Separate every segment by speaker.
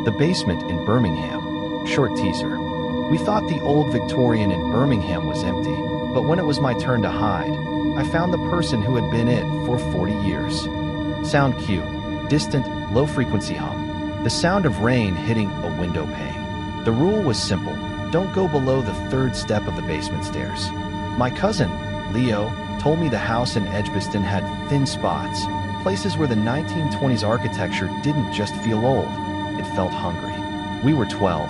Speaker 1: The basement in Birmingham. Short teaser. We thought the old Victorian in Birmingham was empty, but when it was my turn to hide, I found the person who had been it for 40 years. Sound cue. Distant, low-frequency hum. The sound of rain hitting a window pane. The rule was simple. Don't go below the third step of the basement stairs. My cousin, Leo, told me the house in Edgbaston had thin spots, places where the 1920s architecture didn't just feel old, it felt hungry. We were 12,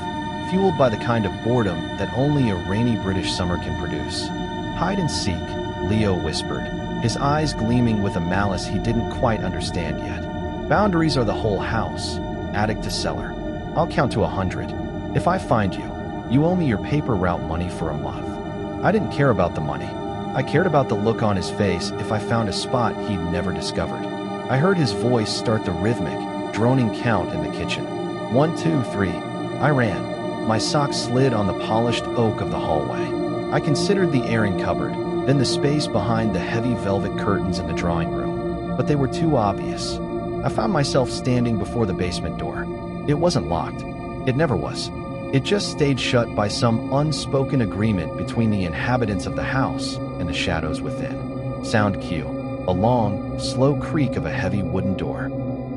Speaker 1: fueled by the kind of boredom that only a rainy British summer can produce. Hide and seek, Leo whispered, his eyes gleaming with a malice he didn't quite understand yet. Boundaries are the whole house, attic to cellar. I'll count to 100. If I find you, you owe me your paper route money for a month. I didn't care about the money. I cared about the look on his face if I found a spot he'd never discovered. I heard his voice start the rhythmic, droning count in the kitchen. 1, 2, 3. I ran. My socks slid on the polished oak of the hallway. I considered the airing cupboard, then the space behind the heavy velvet curtains in the drawing room. But they were too obvious. I found myself standing before the basement door. It wasn't locked. It never was. It just stayed shut by some unspoken agreement between the inhabitants of the house and the shadows within. Sound cue. A long, slow creak of a heavy wooden door.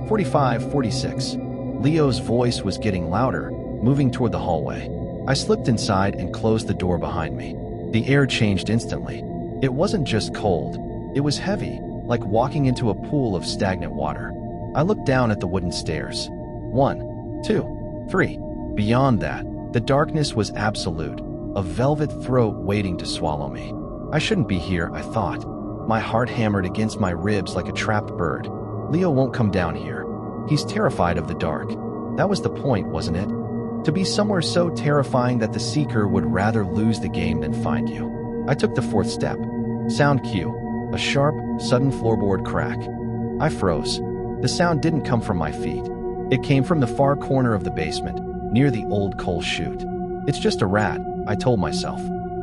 Speaker 1: 45, 46. Leo's voice was getting louder, moving toward the hallway. I slipped inside and closed the door behind me. The air changed instantly. It wasn't just cold. It was heavy, like walking into a pool of stagnant water. I looked down at the wooden stairs. 1, 2, 3. Beyond that, the darkness was absolute, a velvet throat waiting to swallow me. I shouldn't be here, I thought. My heart hammered against my ribs like a trapped bird. Leo won't come down here. He's terrified of the dark. That was the point, wasn't it? To be somewhere so terrifying that the seeker would rather lose the game than find you. I took the fourth step. Sound cue. A sharp, sudden floorboard crack. I froze. The sound didn't come from my feet. It came from the far corner of the basement, near the old coal chute. It's just a rat, I told myself,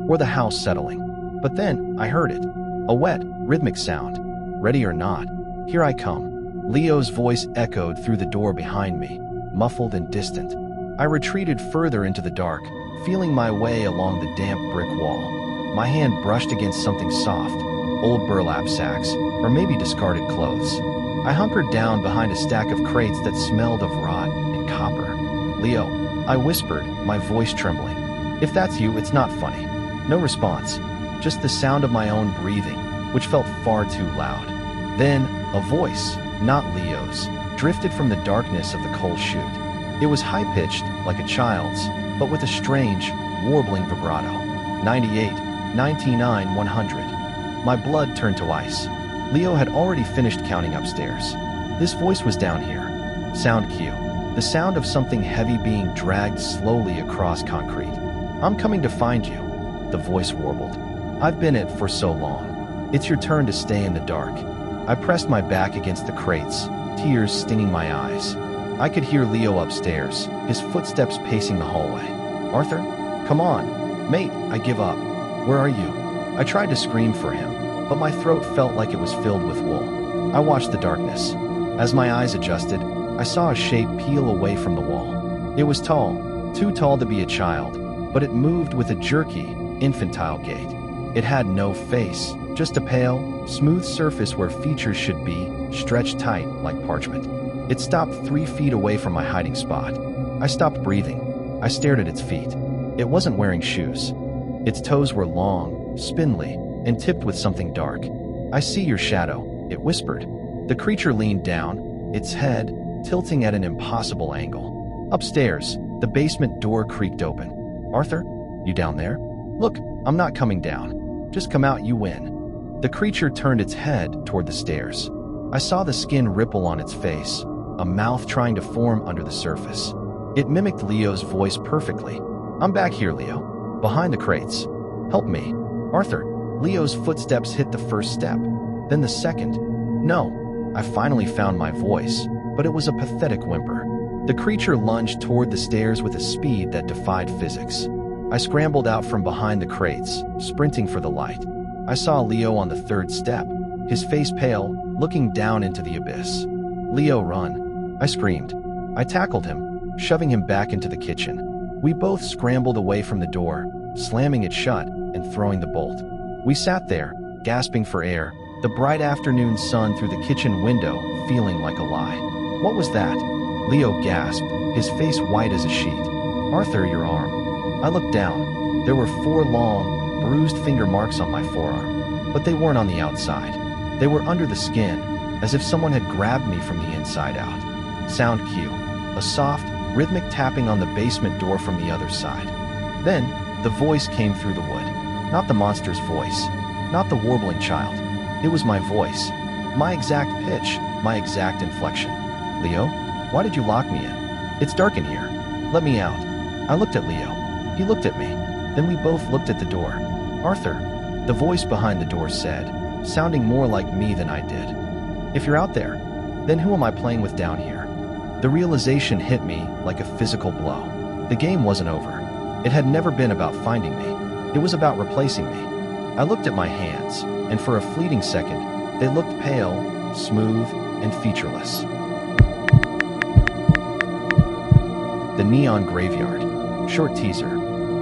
Speaker 1: or the house settling. But then I heard it. A wet, rhythmic sound. Ready or not, here I come. Leo's voice echoed through the door behind me, muffled and distant. I retreated further into the dark, feeling my way along the damp brick wall. My hand brushed against something soft, old burlap sacks, or maybe discarded clothes. I hunkered down behind a stack of crates that smelled of rot and copper. Leo, I whispered, my voice trembling. If that's you, it's not funny. No response, just the sound of my own breathing, which felt far too loud. Then, a voice, not Leo's, drifted from the darkness of the coal chute. It was high-pitched, like a child's, but with a strange, warbling vibrato. 98, 99, 100. My blood turned to ice. Leo had already finished counting upstairs. This voice was down here. Sound cue. The sound of something heavy being dragged slowly across concrete. I'm coming to find you, the voice warbled. I've been it for so long. It's your turn to stay in the dark. I pressed my back against the crates, tears stinging my eyes. I could hear Leo upstairs, his footsteps pacing the hallway. Arthur? Come on. Mate, I give up. Where are you? I tried to scream for him, but my throat felt like it was filled with wool. I watched the darkness. As my eyes adjusted, I saw a shape peel away from the wall. It was tall, too tall to be a child, but it moved with a jerky, infantile gait. It had no face, just a pale, smooth surface where features should be, stretched tight like parchment. It stopped 3 feet away from my hiding spot. I stopped breathing. I stared at its feet. It wasn't wearing shoes. Its toes were long, spindly, and tipped with something dark. I see your shadow, it whispered. The creature leaned down, its head tilting at an impossible angle. Upstairs, the basement door creaked open. Arthur, you down there? Look, I'm not coming down. Just come out, you win. The creature turned its head toward the stairs. I saw the skin ripple on its face, a mouth trying to form under the surface. It mimicked Leo's voice perfectly. I'm back here, Leo. Behind the crates. Help me. Arthur. Leo's footsteps hit the first step, then the second. No. I finally found my voice, but it was a pathetic whimper. The creature lunged toward the stairs with a speed that defied physics. I scrambled out from behind the crates, sprinting for the light. I saw Leo on the third step, his face pale, looking down into the abyss. Leo, run. I screamed. I tackled him, shoving him back into the kitchen. We both scrambled away from the door, slamming it shut and throwing the bolt. We sat there, gasping for air, the bright afternoon sun through the kitchen window feeling like a lie. "What was that?" Leo gasped, his face white as a sheet. "Arthur, your arm." I looked down. There were 4 long, bruised finger marks on my forearm, but they weren't on the outside. They were under the skin, as if someone had grabbed me from the inside out. Sound cue. A soft, rhythmic tapping on the basement door from the other side. Then, the voice came through the wood. Not the monster's voice. Not the warbling child. It was my voice. My exact pitch. My exact inflection. "Leo, why did you lock me in? It's dark in here. Let me out." I looked at Leo. He looked at me. Then we both looked at the door. "Arthur," the voice behind the door said, sounding more like me than I did. "If you're out there, then who am I playing with down here?" The realization hit me like a physical blow. The game wasn't over. It had never been about finding me. It was about replacing me. I looked at my hands, and for a fleeting second, they looked pale, smooth, and featureless. The Neon Graveyard. Short teaser.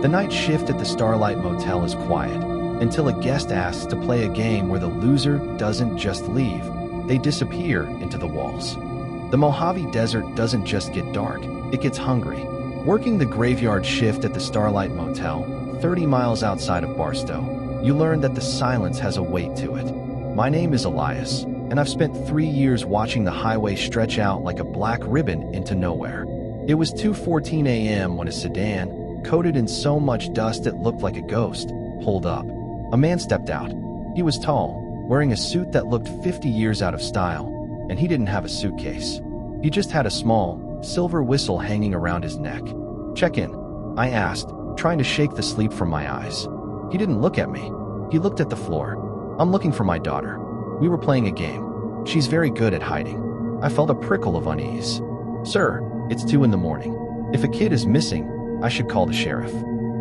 Speaker 1: The night shift at the Starlight Motel is quiet, until a guest asks to play a game where the loser doesn't just leave, they disappear into the walls. The Mojave Desert doesn't just get dark, it gets hungry. Working the graveyard shift at the Starlight Motel, 30 miles outside of Barstow, you learn that the silence has a weight to it. My name is Elias, and I've spent 3 years watching the highway stretch out like a black ribbon into nowhere. It was 2:14 a.m. when a sedan, coated in so much dust it looked like a ghost, pulled up. A man stepped out. He was tall, wearing a suit that looked 50 years out of style, and he didn't have a suitcase. He just had a small, silver whistle hanging around his neck. "Check in," I asked, trying to shake the sleep from my eyes. He didn't look at me. He looked at the floor. "I'm looking for my daughter. We were playing a game. She's very good at hiding." I felt a prickle of unease. "Sir, it's 2 in the morning. If a kid is missing, I should call the sheriff."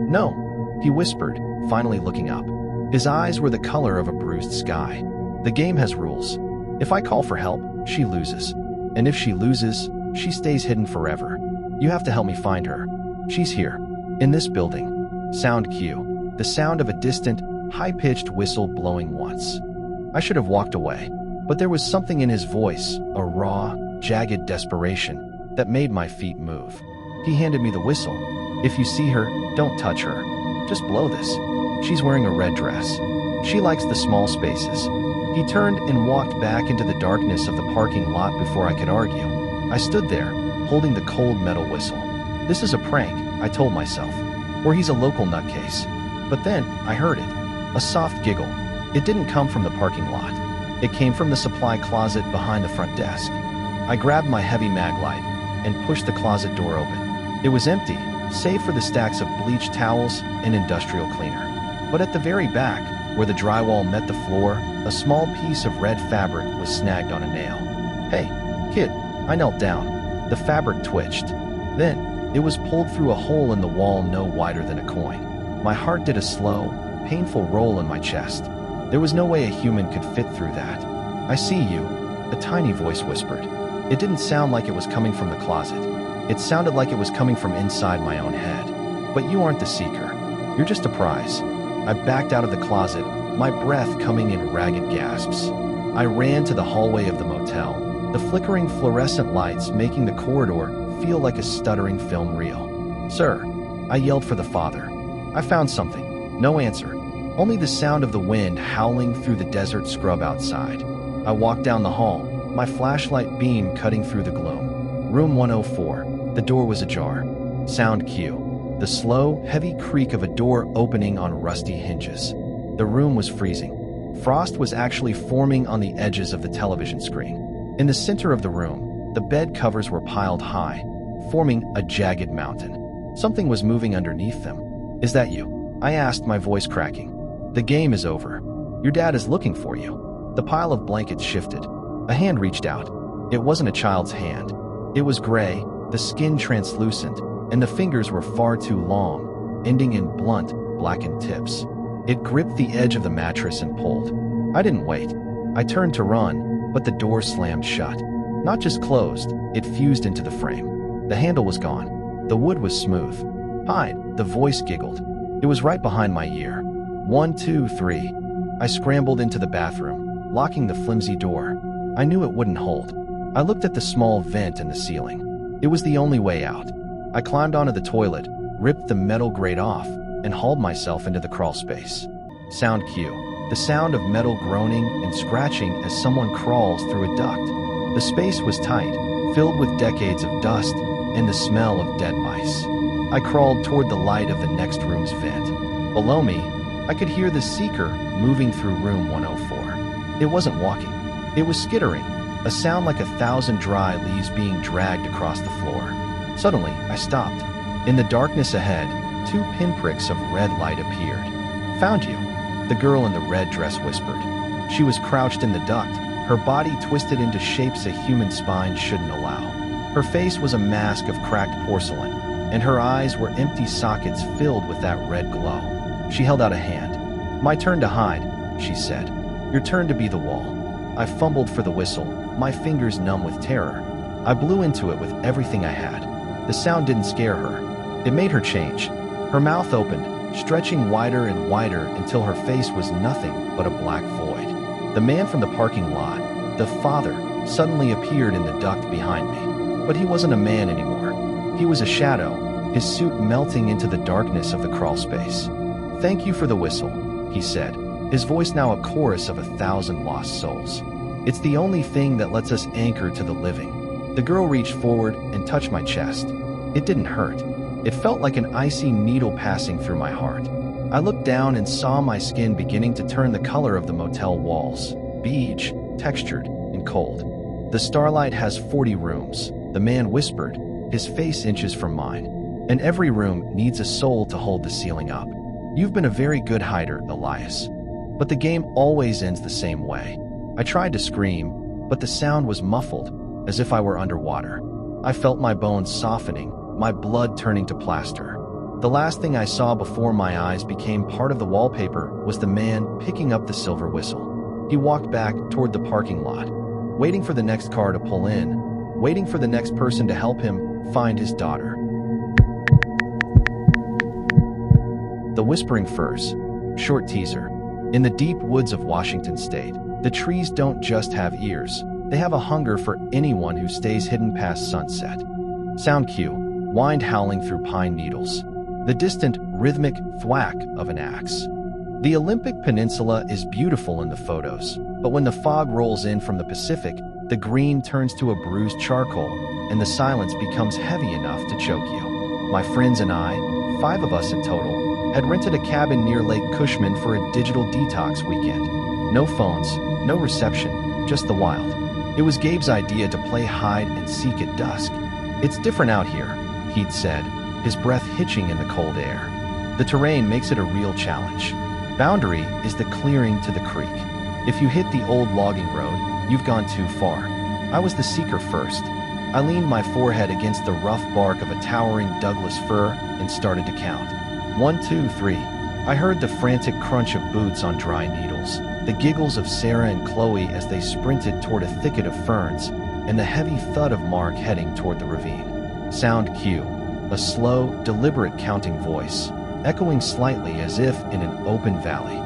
Speaker 1: "No," he whispered, finally looking up. His eyes were the color of a bruised sky. "The game has rules. If I call for help, she loses. And if she loses, she stays hidden forever. You have to help me find her. She's here. In this building." Sound cue. The sound of a distant, high-pitched whistle blowing once. I should have walked away, but there was something in his voice, a raw, jagged desperation, that made my feet move. He handed me the whistle. "If you see her, don't touch her. Just blow this. She's wearing a red dress. She likes the small spaces." He turned and walked back into the darkness of the parking lot before I could argue. I stood there, holding the cold metal whistle. This is a prank, I told myself. Or he's a local nutcase. But then, I heard it. A soft giggle. It didn't come from the parking lot. It came from the supply closet behind the front desk. I grabbed my heavy mag light and pushed the closet door open. It was empty, save for the stacks of bleach towels and industrial cleaner. But at the very back, where the drywall met the floor, a small piece of red fabric was snagged on a nail. "Hey, kid," I knelt down. The fabric twitched. Then, it was pulled through a hole in the wall no wider than a coin. My heart did a slow, painful roll in my chest. There was no way a human could fit through that. "I see you," a tiny voice whispered. It didn't sound like it was coming from the closet. It sounded like it was coming from inside my own head. "But you aren't the seeker. You're just a prize." I backed out of the closet, my breath coming in ragged gasps. I ran to the hallway of the motel, the flickering fluorescent lights making the corridor feel like a stuttering film reel. "Sir," I yelled for the father. I found something. No answer. Only the sound of the wind howling through the desert scrub outside. I walked down the hall, my flashlight beam cutting through the gloom. Room 104. The door was ajar. Sound cue. The slow, heavy creak of a door opening on rusty hinges. The room was freezing. Frost was actually forming on the edges of the television screen. In the center of the room, the bed covers were piled high, forming a jagged mountain. Something was moving underneath them. "Is that you?" I asked, my voice cracking. "The game is over. Your dad is looking for you." The pile of blankets shifted. A hand reached out. It wasn't a child's hand. It was gray, the skin translucent, and the fingers were far too long, ending in blunt, blackened tips. It gripped the edge of the mattress and pulled. I didn't wait. I turned to run, but the door slammed shut. Not just closed, it fused into the frame. The handle was gone. The wood was smooth. Hide, the voice giggled. It was right behind my ear. 1, 2, 3. I scrambled into the bathroom, locking the flimsy door. I knew it wouldn't hold. I looked at the small vent in the ceiling. It was the only way out. I climbed onto the toilet, ripped the metal grate off, and hauled myself into the crawl space. Sound cue. The sound of metal groaning and scratching as someone crawls through a duct. The space was tight, filled with decades of dust and the smell of dead mice. I crawled toward the light of the next room's vent. Below me, I could hear the seeker moving through room 104. It wasn't walking. It was skittering, a sound like 1,000 dry leaves being dragged across the floor. Suddenly, I stopped. In the darkness ahead, 2 pinpricks of red light appeared. "Found you," the girl in the red dress whispered. She was crouched in the duct, her body twisted into shapes a human spine shouldn't allow. Her face was a mask of cracked porcelain, and her eyes were empty sockets filled with that red glow. She held out a hand. "My turn to hide," she said. "Your turn to be the wall." I fumbled for the whistle, my fingers numb with terror. I blew into it with everything I had. The sound didn't scare her. It made her change. Her mouth opened, stretching wider and wider until her face was nothing but a black void. The man from the parking lot, the father, suddenly appeared in the duct behind me. But he wasn't a man anymore. He was a shadow, his suit melting into the darkness of the crawl space. "Thank you for the whistle," he said, his voice now a chorus of 1,000 lost souls. "It's the only thing that lets us anchor to the living." The girl reached forward and touched my chest. It didn't hurt. It felt like an icy needle passing through my heart. I looked down and saw my skin beginning to turn the color of the motel walls, beige, textured, and cold. "The Starlight has 40 rooms," the man whispered, his face inches from mine. "And every room needs a soul to hold the ceiling up. You've been a very good hider, Elias. But the game always ends the same way." I tried to scream, but the sound was muffled, as if I were underwater. I felt my bones softening, my blood turning to plaster. The last thing I saw before my eyes became part of the wallpaper was the man picking up the silver whistle. He walked back toward the parking lot, waiting for the next car to pull in, waiting for the next person to help him find his daughter. The Whispering Firs. Short teaser. In the deep woods of Washington State, the trees don't just have ears, they have a hunger for anyone who stays hidden past sunset. Sound cue. Wind howling through pine needles. The distant, rhythmic thwack of an axe. The Olympic Peninsula is beautiful in the photos, but when the fog rolls in from the Pacific, the green turns to a bruised charcoal, and the silence becomes heavy enough to choke you. My friends and I, 5 of us in total, had rented a cabin near Lake Cushman for a digital detox weekend. No phones, no reception, just the wild. It was Gabe's idea to play hide and seek at dusk. "It's different out here," he'd said, his breath hitching in the cold air. "The terrain makes it a real challenge. Boundary is the clearing to the creek. If you hit the old logging road, you've gone too far." I was the seeker first. I leaned my forehead against the rough bark of a towering Douglas fir and started to count. 1, 2, 3. I heard the frantic crunch of boots on dry needles, the giggles of Sarah and Chloe as they sprinted toward a thicket of ferns, and the heavy thud of Mark heading toward the ravine. Sound cue. A slow, deliberate counting voice, echoing slightly as if in an open valley.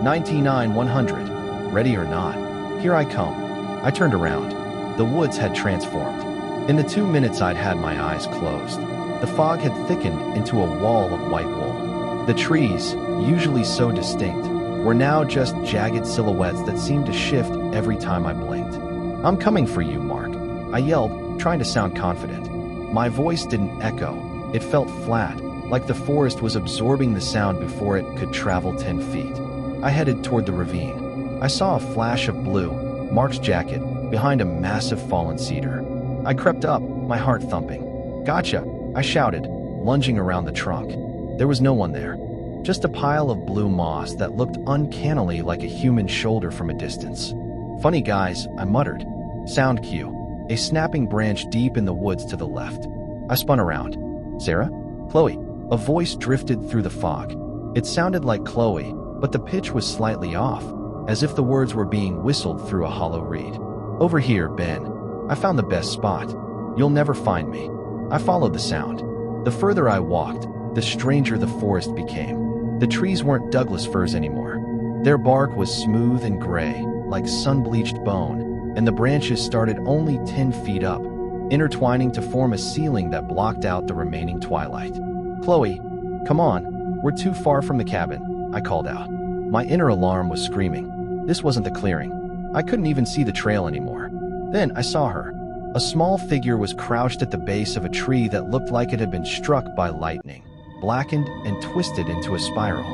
Speaker 1: 99, 100. Ready or not, here I come. I turned around. The woods had transformed. In the 2 minutes I'd had my eyes closed, the fog had thickened into a wall of white wool. The trees, usually so distinct, were now just jagged silhouettes that seemed to shift every time I blinked. "I'm coming for you, Mark," I yelled, trying to sound confident. My voice didn't echo. It felt flat, like the forest was absorbing the sound before it could travel 10 feet. I headed toward the ravine. I saw a flash of blue, Mark's jacket, behind a massive fallen cedar. I crept up, my heart thumping. "Gotcha," I shouted, lunging around the trunk. There was no one there. Just a pile of blue moss that looked uncannily like a human shoulder from a distance. "Funny guys," I muttered. Sound cue. A snapping branch deep in the woods to the left. I spun around. "Sarah? Chloe?" A voice drifted through the fog. It sounded like Chloe, but the pitch was slightly off, as if the words were being whistled through a hollow reed. "Over here, Ben. I found the best spot. You'll never find me." I followed the sound. The further I walked, the stranger the forest became. The trees weren't Douglas firs anymore. Their bark was smooth and gray, like sun-bleached bone, and the branches started only 10 feet up, intertwining to form a ceiling that blocked out the remaining twilight. "Chloe, come on, we're too far from the cabin," I called out. My inner alarm was screaming. This wasn't the clearing. I couldn't even see the trail anymore. Then I saw her. A small figure was crouched at the base of a tree that looked like it had been struck by lightning, blackened and twisted into a spiral.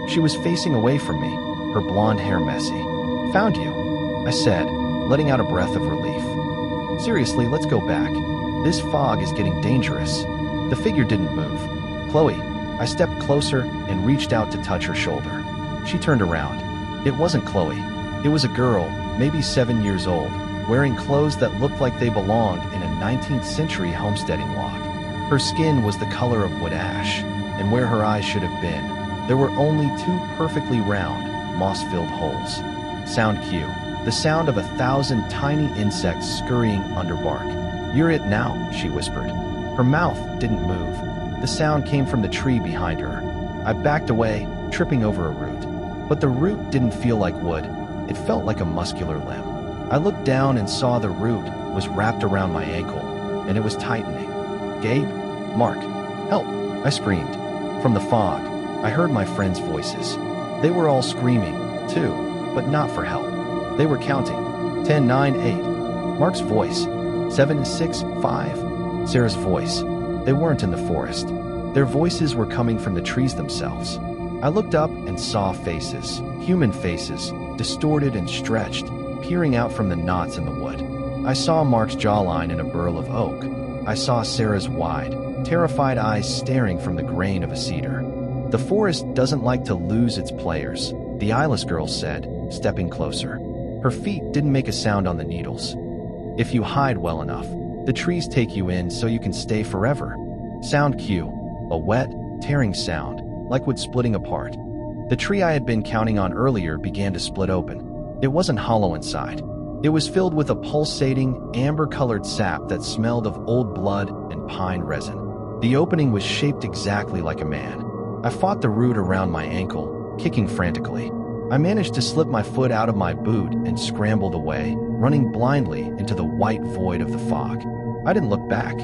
Speaker 1: She was facing away from me, her blonde hair messy. "Found you," I said, letting out a breath of relief. "Seriously, let's go back. This fog is getting dangerous." The figure didn't move. "Chloe." I stepped closer and reached out to touch her shoulder. She turned around. It wasn't Chloe. It was a girl, maybe 7 years old, wearing clothes that looked like they belonged in a 19th century homesteading log. Her skin was the color of wood ash, and where her eyes should have been, there were only 2 perfectly round, moss-filled holes. Sound cue. The sound of 1,000 tiny insects scurrying under bark. "You're it now," she whispered. Her mouth didn't move. The sound came from the tree behind her. I backed away, tripping over a root. But the root didn't feel like wood. It felt like a muscular limb. I looked down and saw the root was wrapped around my ankle, and it was tightening. "Gabe? Mark? Help!" I screamed. From the fog, I heard my friends' voices. They were all screaming, too, but not for help. They were counting. 10, 9, 8. Mark's voice. 7, 6, 5. Sarah's voice. They weren't in the forest. Their voices were coming from the trees themselves. I looked up and saw faces, human faces, distorted and stretched, peering out from the knots in the wood. I saw Mark's jawline in a burl of oak. I saw Sarah's wide, terrified eyes staring from the grain of a cedar. "The forest doesn't like to lose its players," the eyeless girl said, stepping closer. Her feet didn't make a sound on the needles. "If you hide well enough, the trees take you in so you can stay forever." Sound cue. A wet, tearing sound, like wood splitting apart. The tree I had been counting on earlier began to split open. It wasn't hollow inside. It was filled with a pulsating, amber-colored sap that smelled of old blood and pine resin. The opening was shaped exactly like a man. I fought the root around my ankle, kicking frantically. I managed to slip my foot out of my boot and scrambled away, running blindly into the white void of the fog. I didn't look back.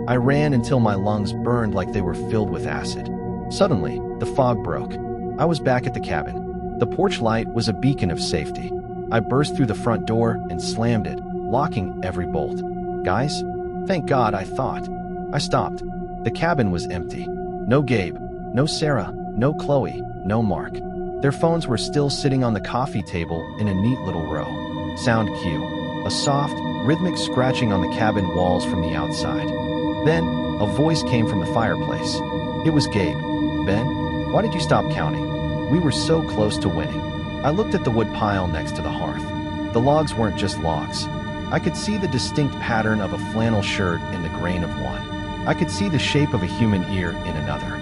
Speaker 1: I ran until my lungs burned like they were filled with acid. Suddenly, the fog broke. I was back at the cabin. The porch light was a beacon of safety. I burst through the front door and slammed it, locking every bolt. "Guys? Thank God," I thought. I stopped. The cabin was empty. No Gabe, no Sarah, no Chloe, no Mark. Their phones were still sitting on the coffee table in a neat little row. Sound cue. A soft, rhythmic scratching on the cabin walls from the outside. Then, a voice came from the fireplace. It was Gabe. "Ben, why did you stop counting? We were so close to winning." I looked at the wood pile next to the hearth. The logs weren't just logs. I could see the distinct pattern of a flannel shirt in the grain of one. I could see the shape of a human ear in another.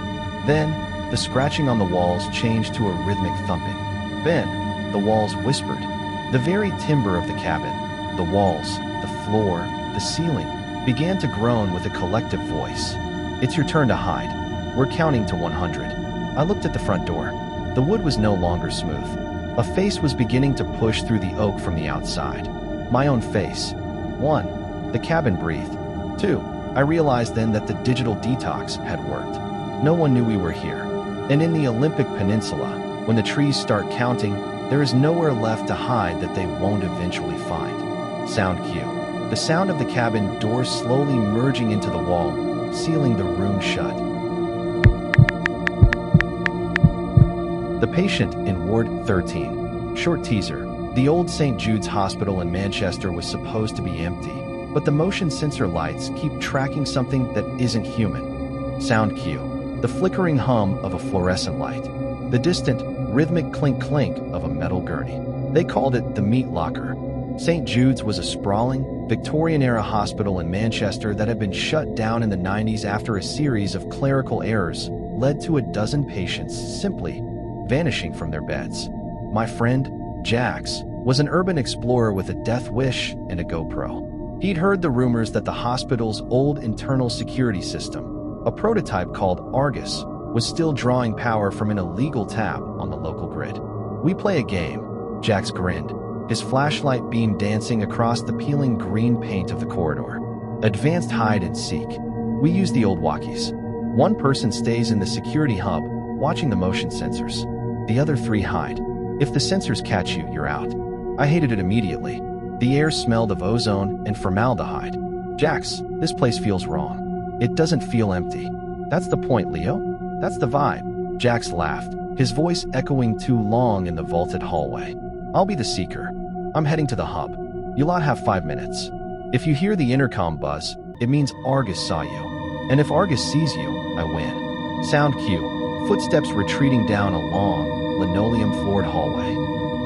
Speaker 1: Then, the scratching on the walls changed to a rhythmic thumping. "Ben," the walls whispered. The very timber of the cabin, the walls, the floor, the ceiling, began to groan with a collective voice. "It's your turn to hide. We're counting to 100. I looked at the front door. The wood was no longer smooth. A face was beginning to push through the oak from the outside. My own face. 1. The cabin breathed. 2. I realized then that the digital detox had worked. No one knew we were here. And in the Olympic Peninsula, when the trees start counting, there is nowhere left to hide that they won't eventually find. Sound cue. The sound of the cabin door slowly merging into the wall, sealing the room shut. The patient in Ward 13. Short teaser. The old St. Jude's Hospital in Manchester was supposed to be empty, but the motion sensor lights keep tracking something that isn't human. Sound cue. The flickering hum of a fluorescent light. The distant, rhythmic clink-clink of a metal gurney. They called it the meat locker. St. Jude's was a sprawling, Victorian-era hospital in Manchester that had been shut down in the 90s after a series of clerical errors led to a dozen patients simply vanishing from their beds. My friend, Jax, was an urban explorer with a death wish and a GoPro. He'd heard the rumors that the hospital's old internal security system, a prototype called Argus, was still drawing power from an illegal tap on the local grid. "We play a game," Jax grinned, his flashlight beam dancing across the peeling green paint of the corridor. "Advanced hide and seek. We use the old walkies. One person stays in the security hub, watching the motion sensors. The other three hide. If the sensors catch you, you're out." I hated it immediately. The air smelled of ozone and formaldehyde. "Jax, this place feels wrong. It doesn't feel empty." "That's the point, Leo. That's the vibe." Jax laughed, his voice echoing too long in the vaulted hallway. "I'll be the seeker. I'm heading to the hub. You lot have 5 minutes. If you hear the intercom buzz, it means Argus saw you. And if Argus sees you, I win." Sound cue. Footsteps retreating down a long, linoleum-floored hallway.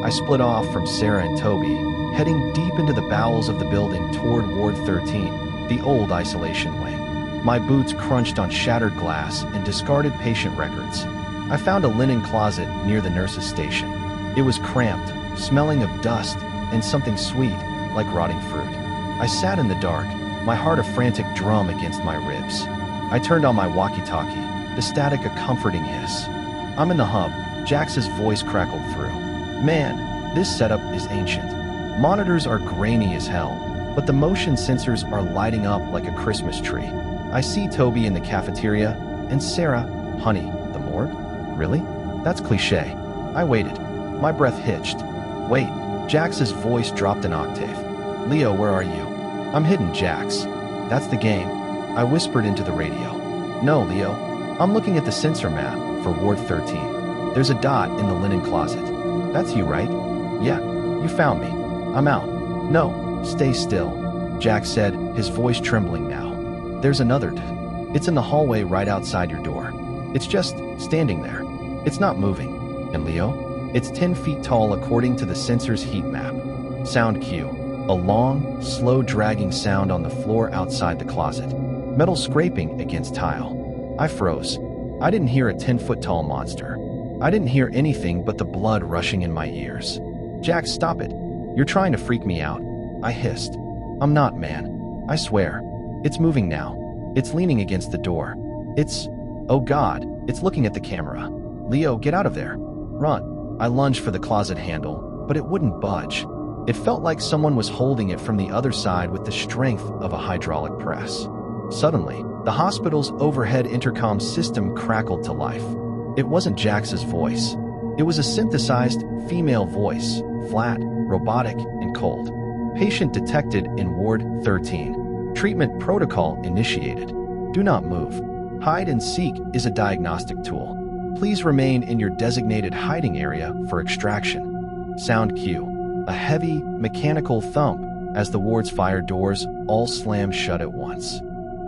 Speaker 1: I split off from Sarah and Toby, heading deep into the bowels of the building toward Ward 13, the old isolation wing. My boots crunched on shattered glass and discarded patient records. I found a linen closet near the nurse's station. It was cramped, smelling of dust and something sweet, like rotting fruit. I sat in the dark, my heart a frantic drum against my ribs. I turned on my walkie-talkie, the static a comforting hiss. "I'm in the hub," Jax's voice crackled through. "Man, this setup is ancient. Monitors are grainy as hell, but the motion sensors are lighting up like a Christmas tree. I see Toby in the cafeteria, and Sarah, honey, the morgue? Really? That's cliché." I waited. My breath hitched. "Wait," Jax's voice dropped an octave. "Leo, where are you?" "I'm hidden, Jax. That's the game." I whispered into the radio. "No, Leo. I'm looking at the sensor map for Ward 13. There's a dot in the linen closet." "That's you, right?" "Yeah, you found me. I'm out." "No, stay still," Jax said, his voice trembling now. "There's another It's in the hallway right outside your door. It's just standing there. It's not moving." "And Leo?" "It's 10 feet tall according to the sensor's heat map." Sound cue. A long, slow dragging sound on the floor outside the closet. Metal scraping against tile. I froze. I didn't hear a 10-foot-tall monster. I didn't hear anything but the blood rushing in my ears. "Jax, stop it. You're trying to freak me out," I hissed. "I'm not, man. I swear. It's moving now. It's leaning against the door. Oh God, it's looking at the camera. Leo, get out of there. Run." I lunged for the closet handle, but it wouldn't budge. It felt like someone was holding it from the other side with the strength of a hydraulic press. Suddenly, the hospital's overhead intercom system crackled to life. It wasn't Jax's voice. It was a synthesized female voice, flat, robotic, and cold. "Patient detected in Ward 13. Treatment protocol initiated. Do not move. Hide and seek is a diagnostic tool. Please remain in your designated hiding area for extraction." Sound cue. A heavy, mechanical thump as the ward's fire doors all slammed shut at once.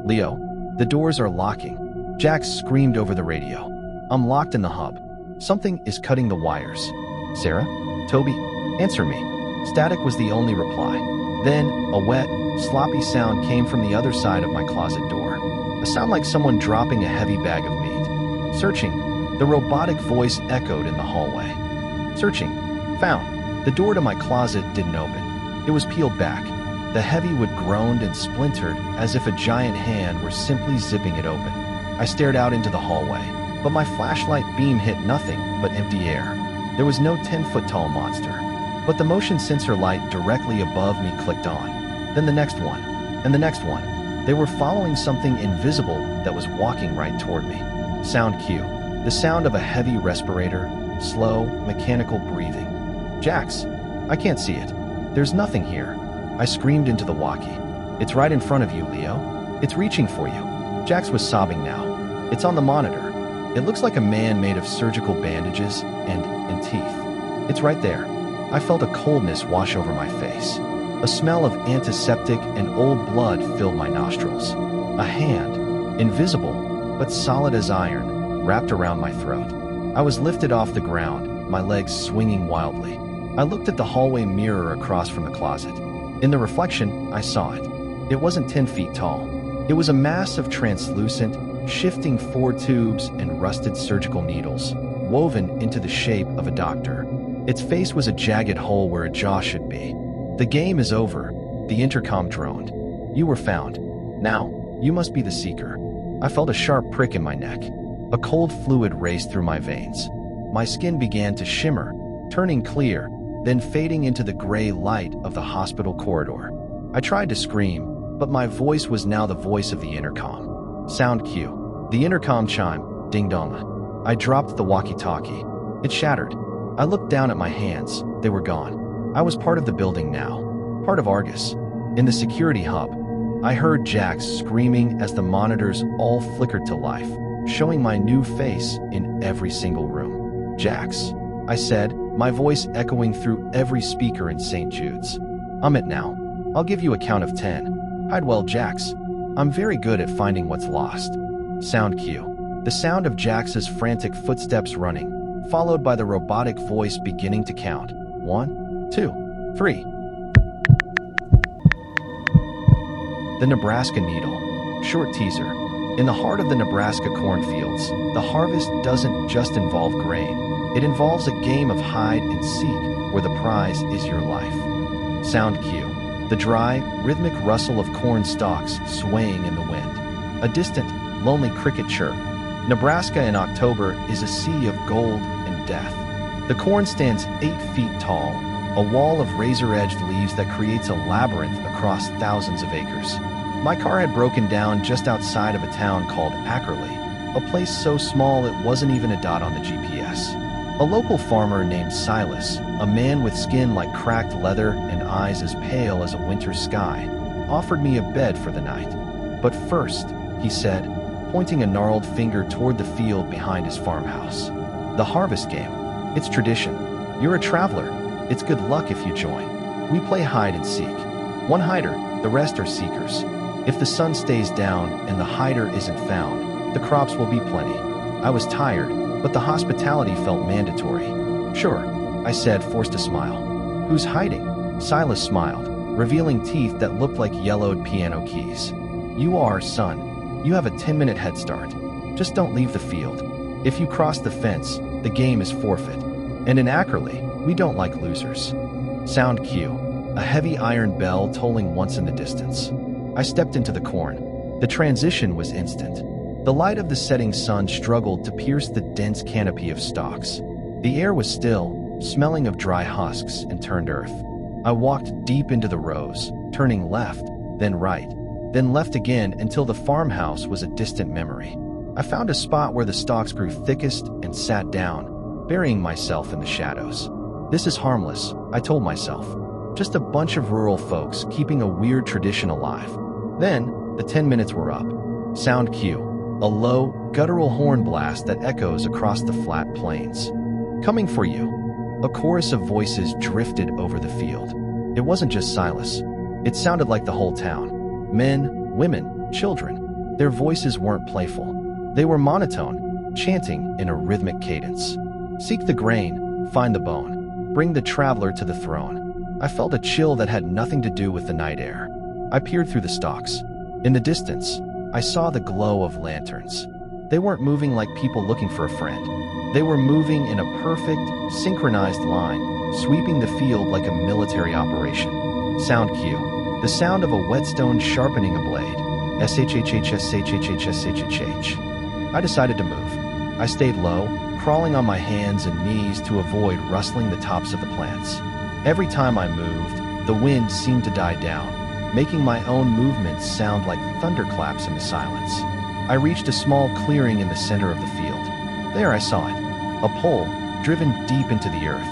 Speaker 1: "Leo, the doors are locking," Jax screamed over the radio. "I'm locked in the hub. Something is cutting the wires." "Sarah? Toby? Answer me." Static was the only reply. Then, a wet, sloppy sound came from the other side of my closet door. A sound like someone dropping a heavy bag of meat. "Searching," the robotic voice echoed in the hallway. "Searching. Found." The door to my closet didn't open. It was peeled back. The heavy wood groaned and splintered as if a giant hand were simply zipping it open. I stared out into the hallway, but my flashlight beam hit nothing but empty air. There was no 10-foot-tall monster, but the motion sensor light directly above me clicked on. Then the next one, and the next one. They were following something invisible that was walking right toward me. Sound cue. The sound of a heavy respirator, slow, mechanical breathing. "Jax, I can't see it. There's nothing here." I screamed into the walkie. "It's right in front of you, Leo. It's reaching for you." Jax was sobbing now. "It's on the monitor. It looks like a man made of surgical bandages and teeth. It's right there." I felt a coldness wash over my face. A smell of antiseptic and old blood filled my nostrils. A hand, invisible but solid as iron, wrapped around my throat. I was lifted off the ground, my legs swinging wildly. I looked at the hallway mirror across from the closet. In the reflection, I saw it. It wasn't 10 feet tall. It was a mass of translucent, shifting 4 tubes and rusted surgical needles, woven into the shape of a doctor. Its face was a jagged hole where a jaw should be. "The game is over," The intercom droned. "You were found. Now, you must be the seeker." I felt a sharp prick in my neck. A cold fluid raced through my veins. My skin began to shimmer, turning clear, then fading into the gray light of the hospital corridor. I tried to scream, but my voice was now the voice of the intercom. Sound cue. The intercom chime, ding dong. I dropped the walkie-talkie. It shattered. I looked down at my hands. They were gone. I was part of the building now, part of Argus. In the security hub, I heard Jax screaming as the monitors all flickered to life, showing my new face in every single room. "Jax," I said, my voice echoing through every speaker in St. Jude's. "I'm it now. I'll give you a count of 10. Hide well, Jax. I'm very good at finding what's lost." Sound cue. The sound of Jax's frantic footsteps running, followed by the robotic voice beginning to count. 1, 2, 3. The Nebraska Needle. Short teaser. In the heart of the Nebraska cornfields, the harvest doesn't just involve grain. It involves a game of hide and seek where the prize is your life. Sound cue. The dry, rhythmic rustle of corn stalks swaying in the wind. A distant, lonely cricket chirp. Nebraska in October is a sea of gold and death. The corn stands 8 feet tall, a wall of razor-edged leaves that creates a labyrinth across thousands of acres. My car had broken down just outside of a town called Ackerley, a place so small it wasn't even a dot on the GPS. A local farmer named Silas, a man with skin like cracked leather and eyes as pale as a winter sky, offered me a bed for the night. "But first," he said, pointing a gnarled finger toward the field behind his farmhouse. "The harvest game. It's tradition. You're a traveler. It's good luck if you join. We play hide and seek. One hider, the rest are seekers. If the sun stays down and the hider isn't found, the crops will be plenty." I was tired, but the hospitality felt mandatory. "Sure," I said, forced to smile. "Who's hiding?" Silas smiled, revealing teeth that looked like yellowed piano keys. "You are, son. You have a 10-minute head start. Just don't leave the field. If you cross the fence, the game is forfeit. And in Ackerley, we don't like losers." Sound cue. A heavy iron bell tolling once in the distance. I stepped into the corn. The transition was instant. The light of the setting sun struggled to pierce the dense canopy of stalks. The air was still, smelling of dry husks and turned earth. I walked deep into the rows, turning left, then right, then left again until the farmhouse was a distant memory. I found a spot where the stalks grew thickest and sat down, burying myself in the shadows. "This is harmless," I told myself. "Just a bunch of rural folks keeping a weird tradition alive." Then, the 10 minutes were up. Sound cue. A low, guttural horn blast that echoes across the flat plains. "Coming for you." A chorus of voices drifted over the field. It wasn't just Silas. It sounded like the whole town. Men, women, children. Their voices weren't playful. They were monotone, chanting in a rhythmic cadence. "Seek the grain, find the bone. Bring the traveler to the throne." I felt a chill that had nothing to do with the night air. I peered through the stalks. In the distance, I saw the glow of lanterns. They weren't moving like people looking for a friend. They were moving in a perfect, synchronized line, sweeping the field like a military operation. Sound cue. The sound of a whetstone sharpening a blade. SHHHSHHHSHHH. I decided to move. I stayed low, crawling on my hands and knees to avoid rustling the tops of the plants. Every time I moved, the wind seemed to die down, making my own movements sound like thunderclaps in the silence. I reached a small clearing in the center of the field. There I saw it, a pole driven deep into the earth.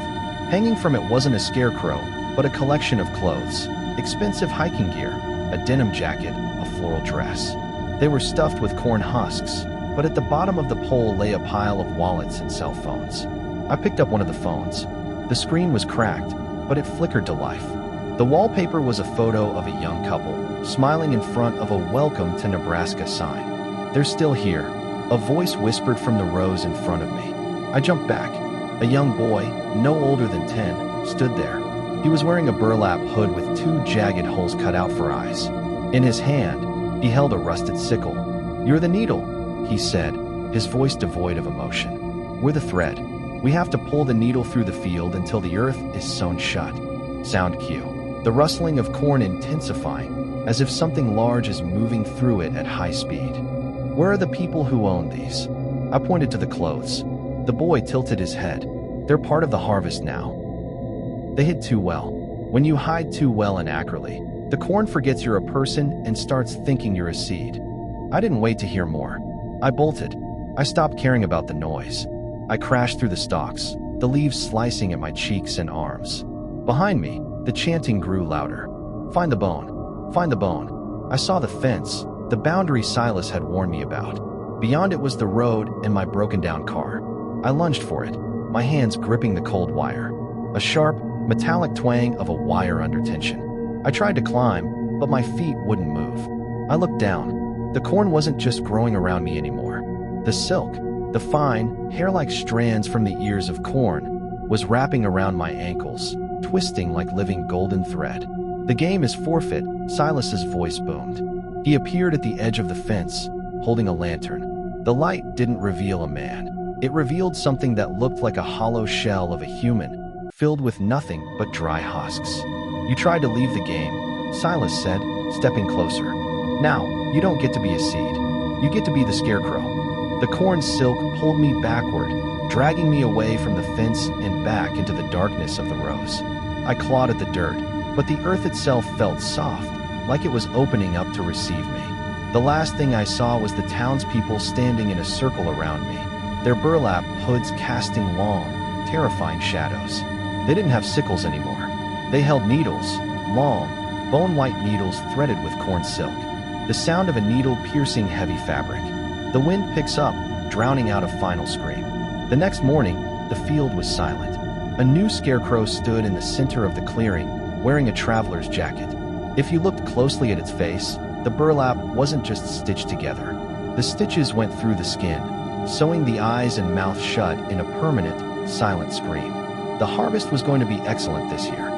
Speaker 1: Hanging from it wasn't a scarecrow, but a collection of clothes, expensive hiking gear, a denim jacket, a floral dress. They were stuffed with corn husks, but at the bottom of the pole lay a pile of wallets and cell phones. I picked up one of the phones. The screen was cracked, but it flickered to life. The wallpaper was a photo of a young couple, smiling in front of a "Welcome to Nebraska" sign. "They're still here," a voice whispered from the rows in front of me. I jumped back. A young boy, no older than 10, stood there. He was wearing a burlap hood with 2 jagged holes cut out for eyes. In his hand, he held a rusted sickle. "You're the needle," he said, his voice devoid of emotion. "We're the thread. We have to pull the needle through the field until the earth is sewn shut." Sound cue. the rustling of corn intensifying, as if something large is moving through it at high speed. "Where are the people who own these?" I pointed to the clothes. The boy tilted his head. "They're part of the harvest now. They hid too well. When you hide too well and accurately, the corn forgets you're a person and starts thinking you're a seed." I didn't wait to hear more. I bolted. I stopped caring about the noise. I crashed through the stalks, the leaves slicing at my cheeks and arms. Behind me, the chanting grew louder. "Find the bone! Find the bone!" I saw the fence, the boundary Silas had warned me about. Beyond it was the road and my broken-down car. I lunged for it, my hands gripping the cold wire. A sharp, metallic twang of a wire under tension. I tried to climb, but my feet wouldn't move. I looked down. The corn wasn't just growing around me anymore. The silk, the fine, hair-like strands from the ears of corn, was wrapping around my ankles, twisting like living golden thread. "The game is forfeit," Silas's voice boomed. He appeared at the edge of the fence, holding a lantern. The light didn't reveal a man. It revealed something that looked like a hollow shell of a human, filled with nothing but dry husks. "You tried to leave the game," Silas said, stepping closer. "Now, you don't get to be a seed. You get to be the scarecrow." The corn silk pulled me backward, dragging me away from the fence and back into the darkness of the rows. I clawed at the dirt, but the earth itself felt soft, like it was opening up to receive me. The last thing I saw was the townspeople standing in a circle around me, their burlap hoods casting long, terrifying shadows. They didn't have sickles anymore. They held needles, long, bone-white needles threaded with corn silk. The sound of a needle piercing heavy fabric. The wind picks up, drowning out a final scream. The next morning, the field was silent. A new scarecrow stood in the center of the clearing, wearing a traveler's jacket. If you looked closely at its face, the burlap wasn't just stitched together. The stitches went through the skin, sewing the eyes and mouth shut in a permanent, silent scream. The harvest was going to be excellent this year.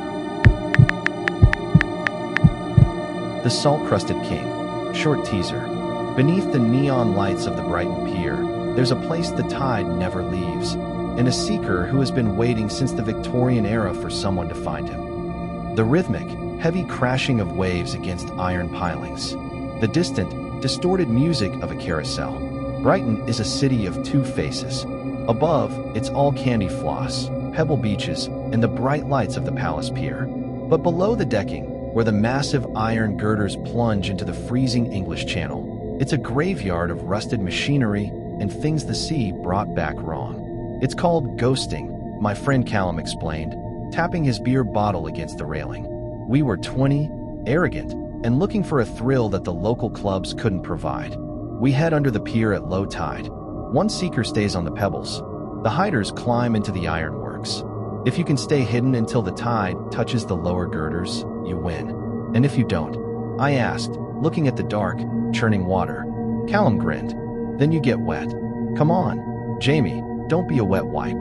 Speaker 1: The Salt-Crusted King. Short teaser. Beneath the neon lights of the Brighton Pier, there's a place the tide never leaves, and a seeker who has been waiting since the Victorian era for someone to find him. The rhythmic, heavy crashing of waves against iron pilings. The distant, distorted music of a carousel. Brighton is a city of two faces. Above, it's all candy floss, pebble beaches, and the bright lights of the Palace Pier. But below the decking, where the massive iron girders plunge into the freezing English Channel, it's a graveyard of rusted machinery and things the sea brought back wrong. It's called ghosting, my friend Callum explained, tapping his beer bottle against the railing. We were 20, arrogant, and looking for a thrill that the local clubs couldn't provide. We head under the pier at low tide. One seeker stays on the pebbles. The hiders climb into the ironworks. If you can stay hidden until the tide touches the lower girders, you win. And if you don't? I asked, looking at the dark, churning water. Callum grinned. Then you get wet. Come on, Jamie, don't be a wet wipe.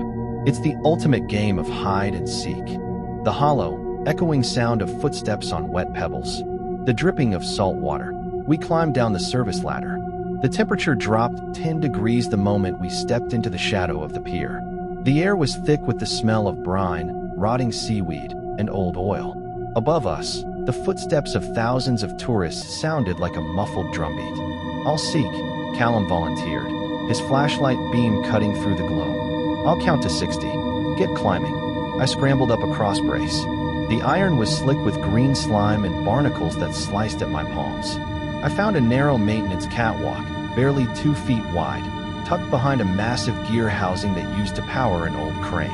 Speaker 1: It's the ultimate game of hide and seek. The hollow, echoing sound of footsteps on wet pebbles. The dripping of salt water. We climbed down the service ladder. The temperature dropped 10 degrees the moment we stepped into the shadow of the pier. The air was thick with the smell of brine, rotting seaweed, and old oil. Above us, the footsteps of thousands of tourists sounded like a muffled drumbeat. "I'll seek," Callum volunteered, his flashlight beam cutting through the gloom. "I'll count to 60. Get climbing." I scrambled up a cross brace. The iron was slick with green slime and barnacles that sliced at my palms. I found a narrow maintenance catwalk, barely 2 feet wide, tucked behind a massive gear housing that used to power an old crane.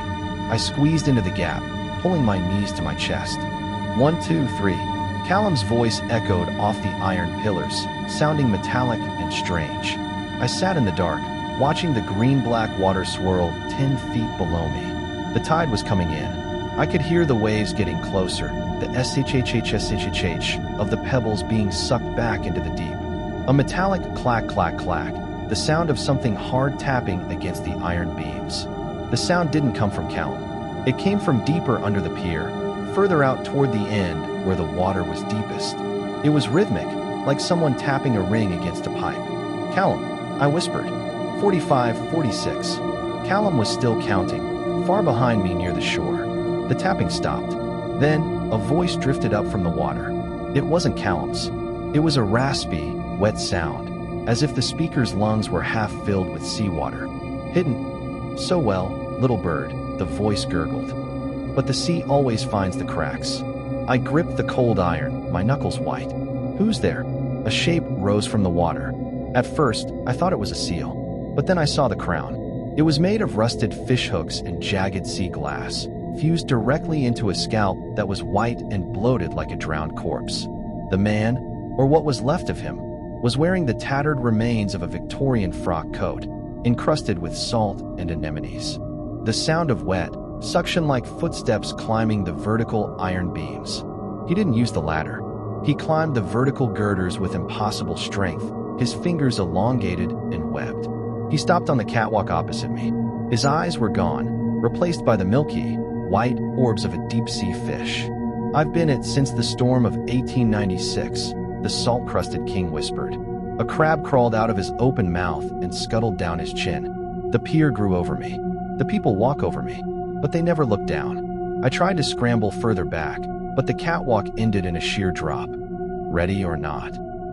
Speaker 1: I squeezed into the gap, pulling my knees to my chest. 1, 2, 3. Callum's voice echoed off the iron pillars, sounding metallic and strange. I sat in the dark, watching the green-black water swirl 10 feet below me. The tide was coming in. I could hear the waves getting closer, the shhhhhh of the pebbles being sucked back into the deep. A metallic clack, clack, clack, the sound of something hard tapping against the iron beams. The sound didn't come from Callum. It came from deeper under the pier, further out toward the end where the water was deepest. It was rhythmic, like someone tapping a ring against a pipe. "Callum," I whispered. 45, 46. Callum was still counting, far behind me near the shore. The tapping stopped. Then, a voice drifted up from the water. It wasn't Callum's. It was a raspy, wet sound, as if the speaker's lungs were half filled with seawater. Hidden so well, little bird, the voice gurgled. But the sea always finds the cracks. I gripped the cold iron, my knuckles white. Who's there? A shape rose from the water. At first, I thought it was a seal. But then I saw the crown. It was made of rusted fish hooks and jagged sea glass, fused directly into a scalp that was white and bloated like a drowned corpse. The man, or what was left of him, was wearing the tattered remains of a Victorian frock coat, encrusted with salt and anemones. The sound of wet, suction-like footsteps climbing the vertical iron beams. He didn't use the ladder. He climbed the vertical girders with impossible strength, his fingers elongated and webbed. He stopped on the catwalk opposite me. His eyes were gone, replaced by the milky, white orbs of a deep-sea fish. "I've been it since the storm of 1896, the salt-crusted king whispered. A crab crawled out of his open mouth and scuttled down his chin. The pier grew over me. The people walk over me, but they never look down. I tried to scramble further back, but the catwalk ended in a sheer drop. Ready or not?"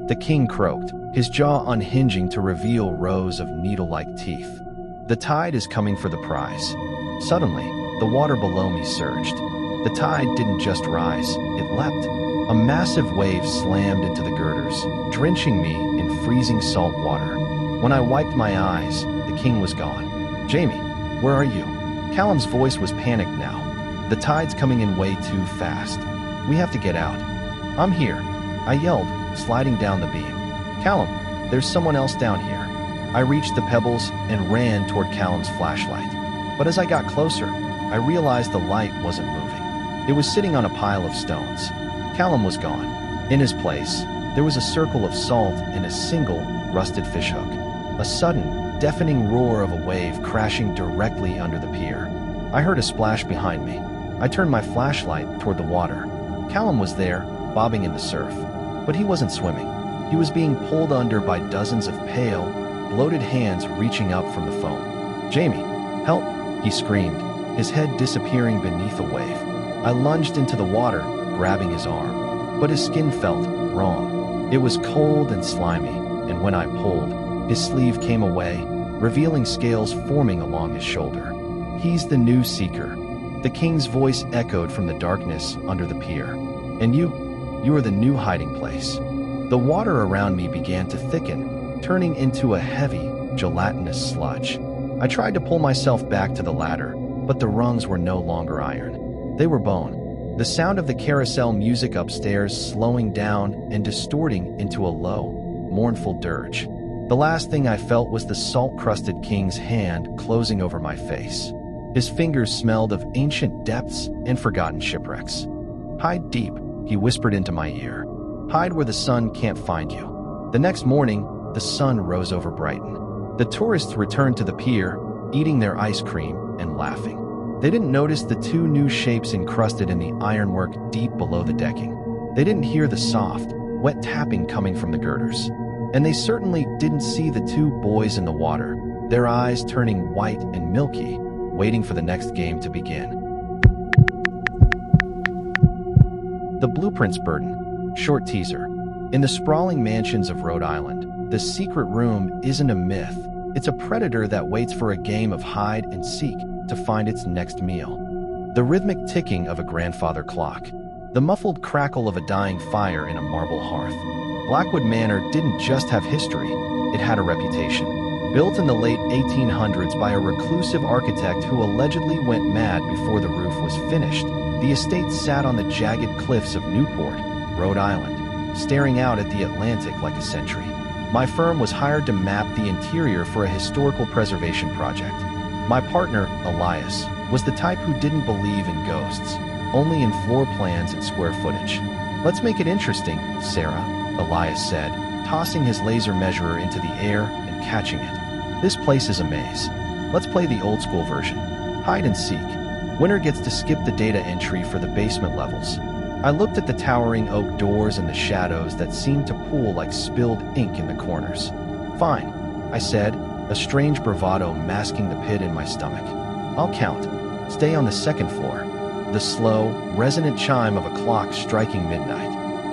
Speaker 1: The king croaked, his jaw unhinging to reveal rows of needle-like teeth. "The tide is coming for the prize." Suddenly, the water below me surged. The tide didn't just rise, it leapt. A massive wave slammed into the girders, drenching me in freezing salt water. When I wiped my eyes, the king was gone. "Jamie, where are you?" Callum's voice was panicked now. "The tide's coming in way too fast. We have to get out." "I'm here," I yelled, sliding down the beam. "Callum, there's someone else down here." I reached the pebbles and ran toward Callum's flashlight. But as I got closer, I realized the light wasn't moving. It was sitting on a pile of stones. Callum was gone. In his place, there was a circle of salt and a single, rusted fishhook. A sudden, deafening roar of a wave crashing directly under the pier. I heard a splash behind me. I turned my flashlight toward the water. Callum was there, bobbing in the surf. But he wasn't swimming. He was being pulled under by dozens of pale, bloated hands reaching up from the foam. "Jamie, help!" he screamed, his head disappearing beneath a wave. I lunged into the water, grabbing his arm. But his skin felt wrong. It was cold and slimy, and when I pulled, his sleeve came away, revealing scales forming along his shoulder. "He's the new seeker." The king's voice echoed from the darkness under the pier. "And you are the new hiding place." The water around me began to thicken, turning into a heavy, gelatinous sludge. I tried to pull myself back to the ladder, but the rungs were no longer iron. They were bone. The sound of the carousel music upstairs slowing down and distorting into a low, mournful dirge. The last thing I felt was the salt-crusted king's hand closing over my face. His fingers smelled of ancient depths and forgotten shipwrecks. "Hide deep," he whispered into my ear. "Hide where the sun can't find you." The next morning, the sun rose over Brighton. The tourists returned to the pier, eating their ice cream and laughing. They didn't notice the two new shapes encrusted in the ironwork deep below the decking. They didn't hear the soft, wet tapping coming from the girders. And they certainly didn't see the two boys in the water, their eyes turning white and milky, waiting for the next game to begin. The Blueprints Burden. Short teaser. In the sprawling mansions of Rhode Island, the secret room isn't a myth. It's a predator that waits for a game of hide and seek to find its next meal. The rhythmic ticking of a grandfather clock. The muffled crackle of a dying fire in a marble hearth. Blackwood Manor didn't just have history, it had a reputation. Built in the late 1800s by a reclusive architect who allegedly went mad before the roof was finished, the estate sat on the jagged cliffs of Newport, Rhode Island, staring out at the Atlantic like a sentry. My firm was hired to map the interior for a historical preservation project. My partner, Elias, was the type who didn't believe in ghosts, only in floor plans and square footage. "Let's make it interesting, Sarah," Elias said, tossing his laser measurer into the air and catching it. "This place is a maze. Let's play the old school version. Hide and seek. Winner gets to skip the data entry for the basement levels." I looked at the towering oak doors and the shadows that seemed to pool like spilled ink in the corners. "Fine," I said, a strange bravado masking the pit in my stomach. "I'll count. Stay on the second floor." the slow, resonant chime of a clock striking midnight.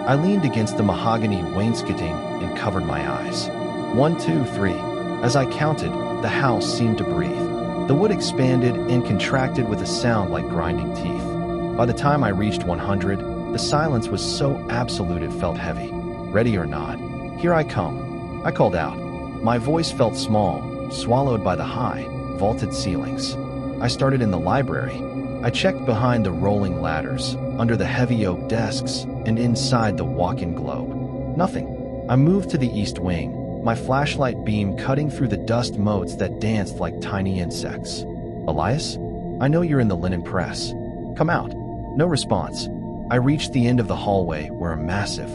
Speaker 1: I leaned against the mahogany wainscoting and covered my eyes. 1, 2, 3. As I counted, the house seemed to breathe. The wood expanded and contracted with a sound like grinding teeth. By the time I reached 100, the silence was so absolute it felt heavy. Ready or not, here I come, I called out. My voice felt small, swallowed by the high, vaulted ceilings. I started in the library. I checked behind the rolling ladders, under the heavy oak desks, and inside the walk-in globe. Nothing. I moved to the east wing, my flashlight beam cutting through the dust motes that danced like tiny insects. Elias? I know you're in the linen press. Come out. No response. I reached the end of the hallway where a massive,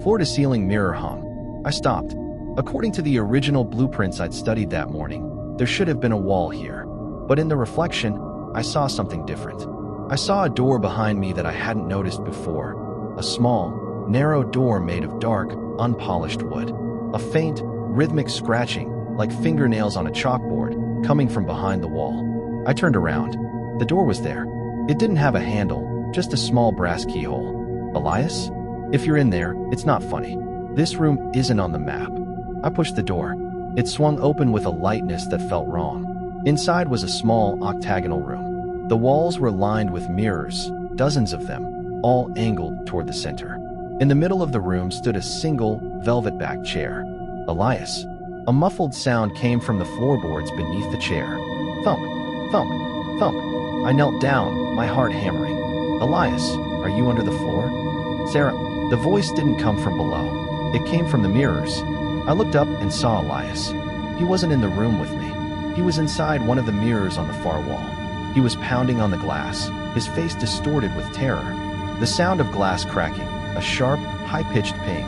Speaker 1: floor-to-ceiling mirror hung. I stopped. According to the original blueprints I'd studied that morning, there should have been a wall here. But in the reflection, I saw something different. I saw a door behind me that I hadn't noticed before. A small, narrow door made of dark, unpolished wood. A faint, rhythmic scratching, like fingernails on a chalkboard, coming from behind the wall. I turned around. The door was there. It didn't have a handle, just a small brass keyhole. Elias? If you're in there, it's not funny. This room isn't on the map. I pushed the door. It swung open with a lightness that felt wrong. Inside was a small, octagonal room. The walls were lined with mirrors, dozens of them, all angled toward the center. In the middle of the room stood a single, velvet-backed chair. Elias. A muffled sound came from the floorboards beneath the chair. Thump, thump, thump. I knelt down, my heart hammering. Elias, are you under the floor? Sarah. The voice didn't come from below. It came from the mirrors. I looked up and saw Elias. He wasn't in the room with me. He was inside one of the mirrors on the far wall. He was pounding on the glass, his face distorted with terror. The sound of glass cracking, a sharp, high-pitched ping.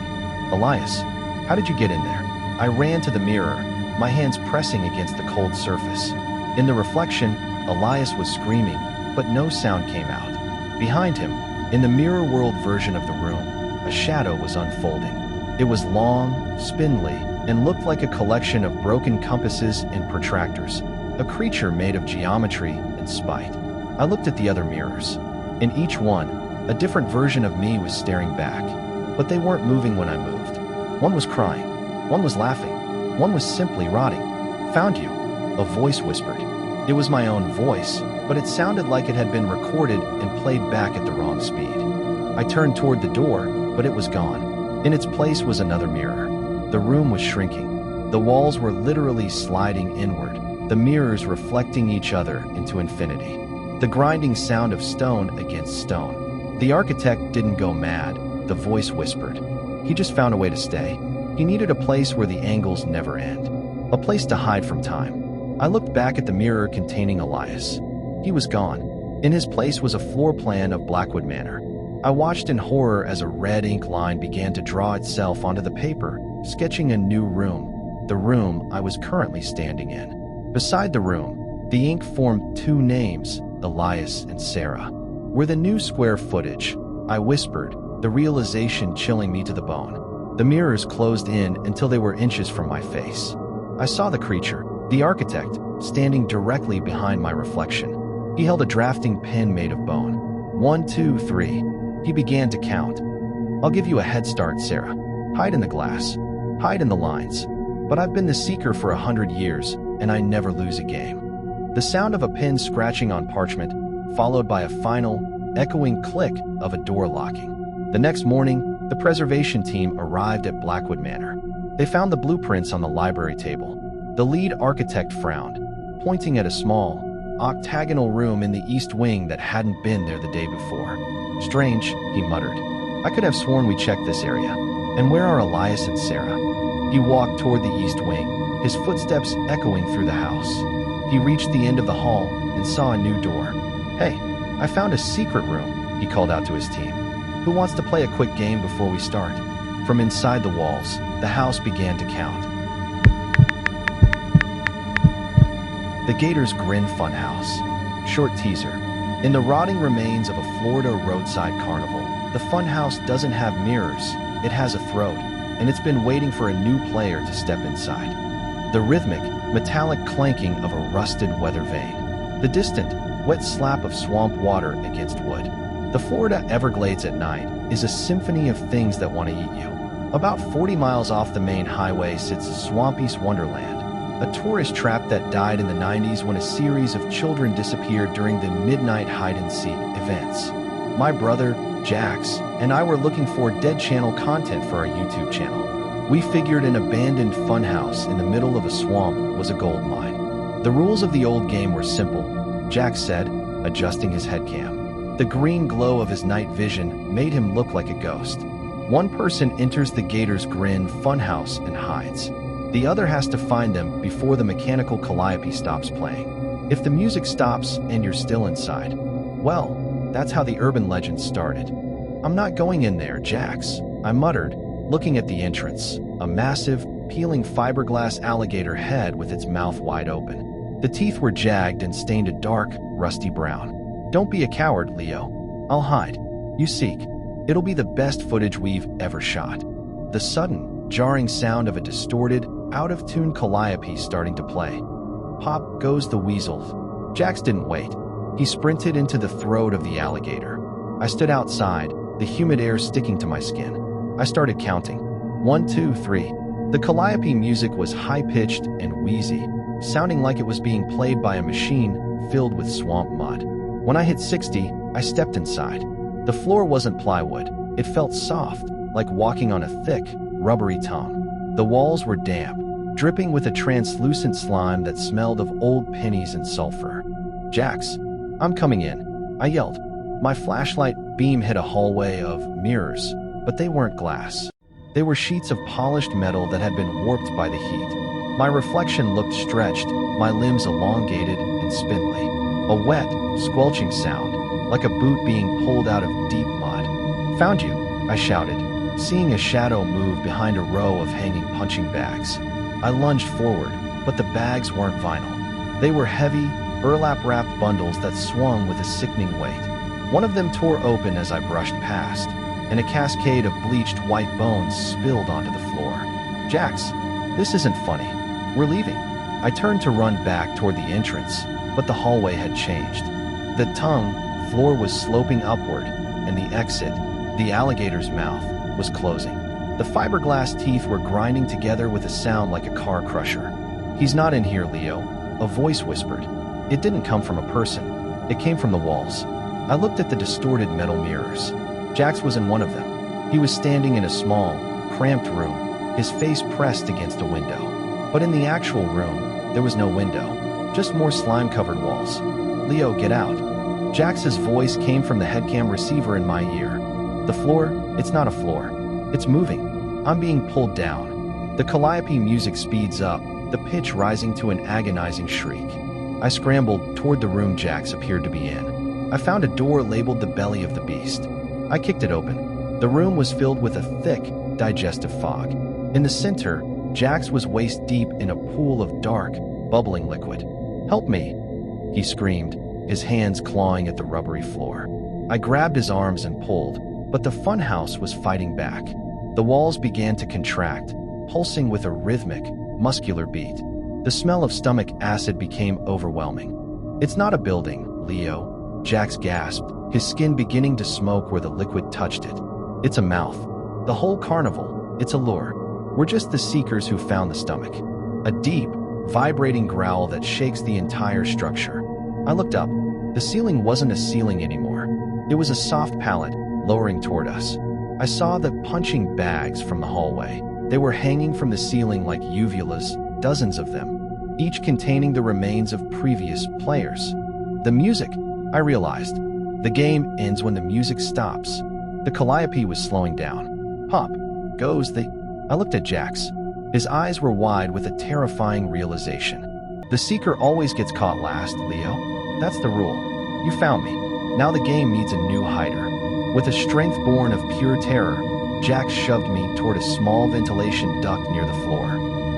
Speaker 1: Elias, how did you get in there? I ran to the mirror, my hands pressing against the cold surface. In the reflection, Elias was screaming, but no sound came out. Behind him, in the mirror world version of the room, a shadow was unfolding. It was long, spindly, and looked like a collection of broken compasses and protractors, a creature made of geometry and spite. I looked at the other mirrors. In each one, a different version of me was staring back, but they weren't moving when I moved. One was crying, one was laughing, one was simply rotting. Found you, a voice whispered. It was my own voice, but it sounded like it had been recorded and played back at the wrong speed. I turned toward the door, but it was gone. In its place was another mirror. The room was shrinking. The walls were literally sliding inward, the mirrors reflecting each other into infinity. The grinding sound of stone against stone. The architect didn't go mad, the voice whispered. He just found a way to stay. He needed a place where the angles never end. A place to hide from time. I looked back at the mirror containing Elias. He was gone. In his place was a floor plan of Blackwood Manor. I watched in horror as a red ink line began to draw itself onto the paper, sketching a new room, the room I was currently standing in. Beside the room, the ink formed two names, Elias and Sarah. We're the new square footage, I whispered, the realization chilling me to the bone. The mirrors closed in until they were inches from my face. I saw the creature, the architect, standing directly behind my reflection. He held a drafting pen made of bone. 1, 2, 3. He began to count. I'll give you a head start, Sarah. Hide in the glass. Hide in the lines. But I've been the seeker for 100 years, and I never lose a game. The sound of a pen scratching on parchment, followed by a final, echoing click of a door locking. The next morning, the preservation team arrived at Blackwood Manor. They found the blueprints on the library table. The lead architect frowned, pointing at a small, octagonal room in the east wing that hadn't been there the day before. Strange, he muttered. I could have sworn we checked this area. And where are Elias and Sarah? He walked toward the east wing, his footsteps echoing through the house. He reached the end of the hall and saw a new door. Hey, I found a secret room, he called out to his team. Who wants to play a quick game before we start? From inside the walls, the house began to count. The Gators Grin Funhouse. Short teaser. In the rotting remains of a Florida roadside carnival, the funhouse doesn't have mirrors, it has a throat, and it's been waiting for a new player to step inside. The rhythmic, metallic clanking of a rusted weather vane. The distant, wet slap of swamp water against wood. The Florida Everglades at night is a symphony of things that want to eat you. About 40 miles off the main highway sits Swampy Wonderland, a tourist trap that died in the 90s when a series of children disappeared during the midnight hide-and-seek events. My brother, Jax, and I were looking for Dead Channel content for our YouTube channel. We figured an abandoned funhouse in the middle of a swamp was a gold mine. The rules of the old game were simple, Jax said, adjusting his headcam. The green glow of his night vision made him look like a ghost. One person enters the Gator's Grin funhouse and hides. The other has to find them before the mechanical calliope stops playing. If the music stops and you're still inside, well, that's how the urban legend started. I'm not going in there, Jax, I muttered, looking at the entrance, a massive, peeling fiberglass alligator head with its mouth wide open. The teeth were jagged and stained a dark, rusty brown. Don't be a coward, Leo. I'll hide. You seek. It'll be the best footage we've ever shot. The sudden, jarring sound of a distorted, out-of-tune calliope starting to play. Pop goes the weasel. Jax didn't wait. He sprinted into the throat of the alligator. I stood outside, the humid air sticking to my skin. I started counting. 1, 2, 3. The calliope music was high-pitched and wheezy, sounding like it was being played by a machine filled with swamp mud. When I hit 60, I stepped inside. The floor wasn't plywood. It felt soft, like walking on a thick, rubbery tongue. The walls were damp, dripping with a translucent slime that smelled of old pennies and sulfur. Jax, I'm coming in, I yelled. My flashlight beam hit a hallway of mirrors, but they weren't glass. They were sheets of polished metal that had been warped by the heat. My reflection looked stretched, my limbs elongated and spindly. A wet, squelching sound, like a boot being pulled out of deep mud. Found you, I shouted, seeing a shadow move behind a row of hanging punching bags. I lunged forward, but the bags weren't vinyl. They were heavy, burlap-wrapped bundles that swung with a sickening weight. One of them tore open as I brushed past, and a cascade of bleached white bones spilled onto the floor. Jax, this isn't funny. We're leaving. I turned to run back toward the entrance, but the hallway had changed. The floor was sloping upward, and the exit, the alligator's mouth, was closing. The fiberglass teeth were grinding together with a sound like a car crusher. He's not in here, Leo, a voice whispered. It didn't come from a person. It came from the walls. I looked at the distorted metal mirrors. Jax was in one of them. He was standing in a small, cramped room, his face pressed against a window. But in the actual room, there was no window, just more slime-covered walls. Leo, get out. Jax's voice came from the headcam receiver in my ear. The floor, it's not a floor. It's moving. I'm being pulled down. The calliope music speeds up, the pitch rising to an agonizing shriek. I scrambled toward the room Jax appeared to be in. I found a door labeled the belly of the beast. I kicked it open. The room was filled with a thick, digestive fog. In the center, Jax was waist-deep in a pool of dark, bubbling liquid. Help me, he screamed, his hands clawing at the rubbery floor. I grabbed his arms and pulled, but the funhouse was fighting back. The walls began to contract, pulsing with a rhythmic, muscular beat. The smell of stomach acid became overwhelming. It's not a building, Leo, Jax gasped, his skin beginning to smoke where the liquid touched it. It's a mouth. The whole carnival, it's a lure. We're just the seekers who found the stomach. A deep, vibrating growl that shakes the entire structure. I looked up. The ceiling wasn't a ceiling anymore. It was a soft pallet, lowering toward us. I saw the punching bags from the hallway. They were hanging from the ceiling like uvulas, dozens of them, each containing the remains of previous players. The music, I realized. The game ends when the music stops. The calliope was slowing down. Pop goes the... I looked at Jax. His eyes were wide with a terrifying realization. The seeker always gets caught last, Leo. That's the rule. You found me. Now the game needs a new hider. With a strength born of pure terror, Jax shoved me toward a small ventilation duct near the floor.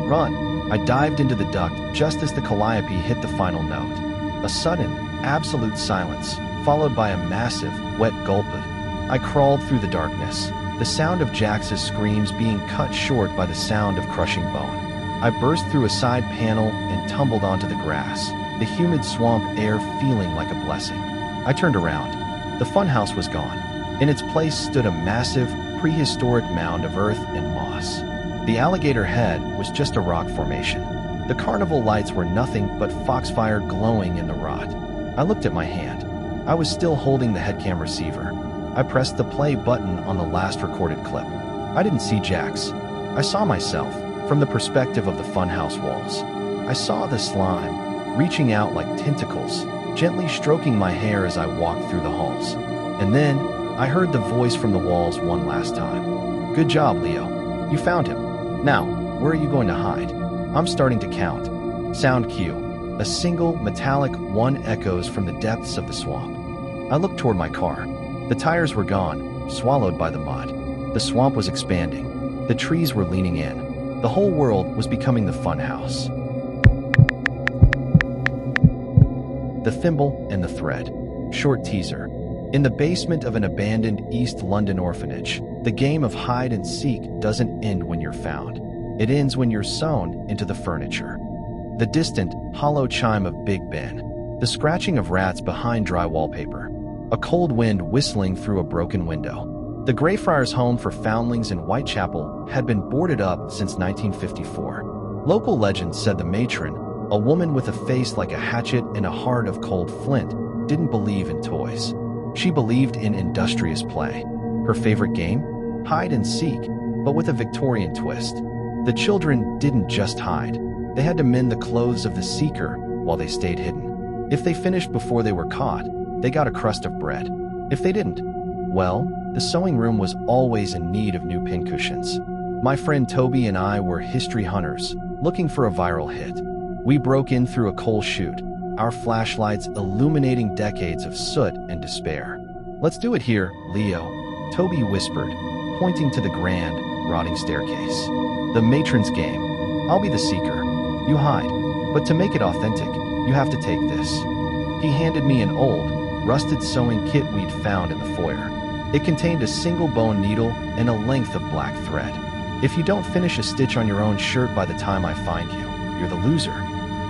Speaker 1: Run! I dived into the duct just as the calliope hit the final note. A sudden, absolute silence, followed by a massive, wet gulp. I crawled through the darkness, the sound of Jax's screams being cut short by the sound of crushing bone. I burst through a side panel and tumbled onto the grass. the humid swamp air feeling like a blessing. I turned around. The funhouse was gone. In its place stood a massive, prehistoric mound of earth and moss. The alligator head was just a rock formation. The carnival lights were nothing but foxfire glowing in the rot. I looked at my hand. I was still holding the headcam receiver. I pressed the play button on the last recorded clip. I didn't see Jax. I saw myself from the perspective of the funhouse walls. I saw the slime reaching out like tentacles, gently stroking my hair as I walked through the halls. And then I heard the voice from the walls one last time. "Good job, Leo. You found him. Now, where are you going to hide?" I'm starting to count. Sound cue. A single, metallic 1 echoes from the depths of the swamp. I looked toward my car. The tires were gone, swallowed by the mud. The swamp was expanding. The trees were leaning in. The whole world was becoming the funhouse. The Thimble and the Thread. Short teaser. In the basement of an abandoned East London orphanage, the game of hide and seek doesn't end when you're found. It ends when you're sewn into the furniture. The distant, hollow chime of Big Ben. The scratching of rats behind dry wallpaper. A cold wind whistling through a broken window. The Greyfriars Home for Foundlings in Whitechapel had been boarded up since 1954. Local legend said the matron, a woman with a face like a hatchet and a heart of cold flint, didn't believe in toys. She believed in industrious play. Her favorite game? Hide and seek, but with a Victorian twist. The children didn't just hide. They had to mend the clothes of the seeker while they stayed hidden. If they finished before they were caught, they got a crust of bread. If they didn't, well, the sewing room was always in need of new pincushions. My friend Toby and I were history hunters, looking for a viral hit. We broke in through a coal chute, our flashlights illuminating decades of soot and despair. "Let's do it here, Leo," Toby whispered, pointing to the grand, rotting staircase. "The matron's game. I'll be the seeker. You hide. But to make it authentic, you have to take this." He handed me an old, rusted sewing kit we'd found in the foyer. It contained a single bone needle and a length of black thread. "If you don't finish a stitch on your own shirt by the time I find you, you're the loser."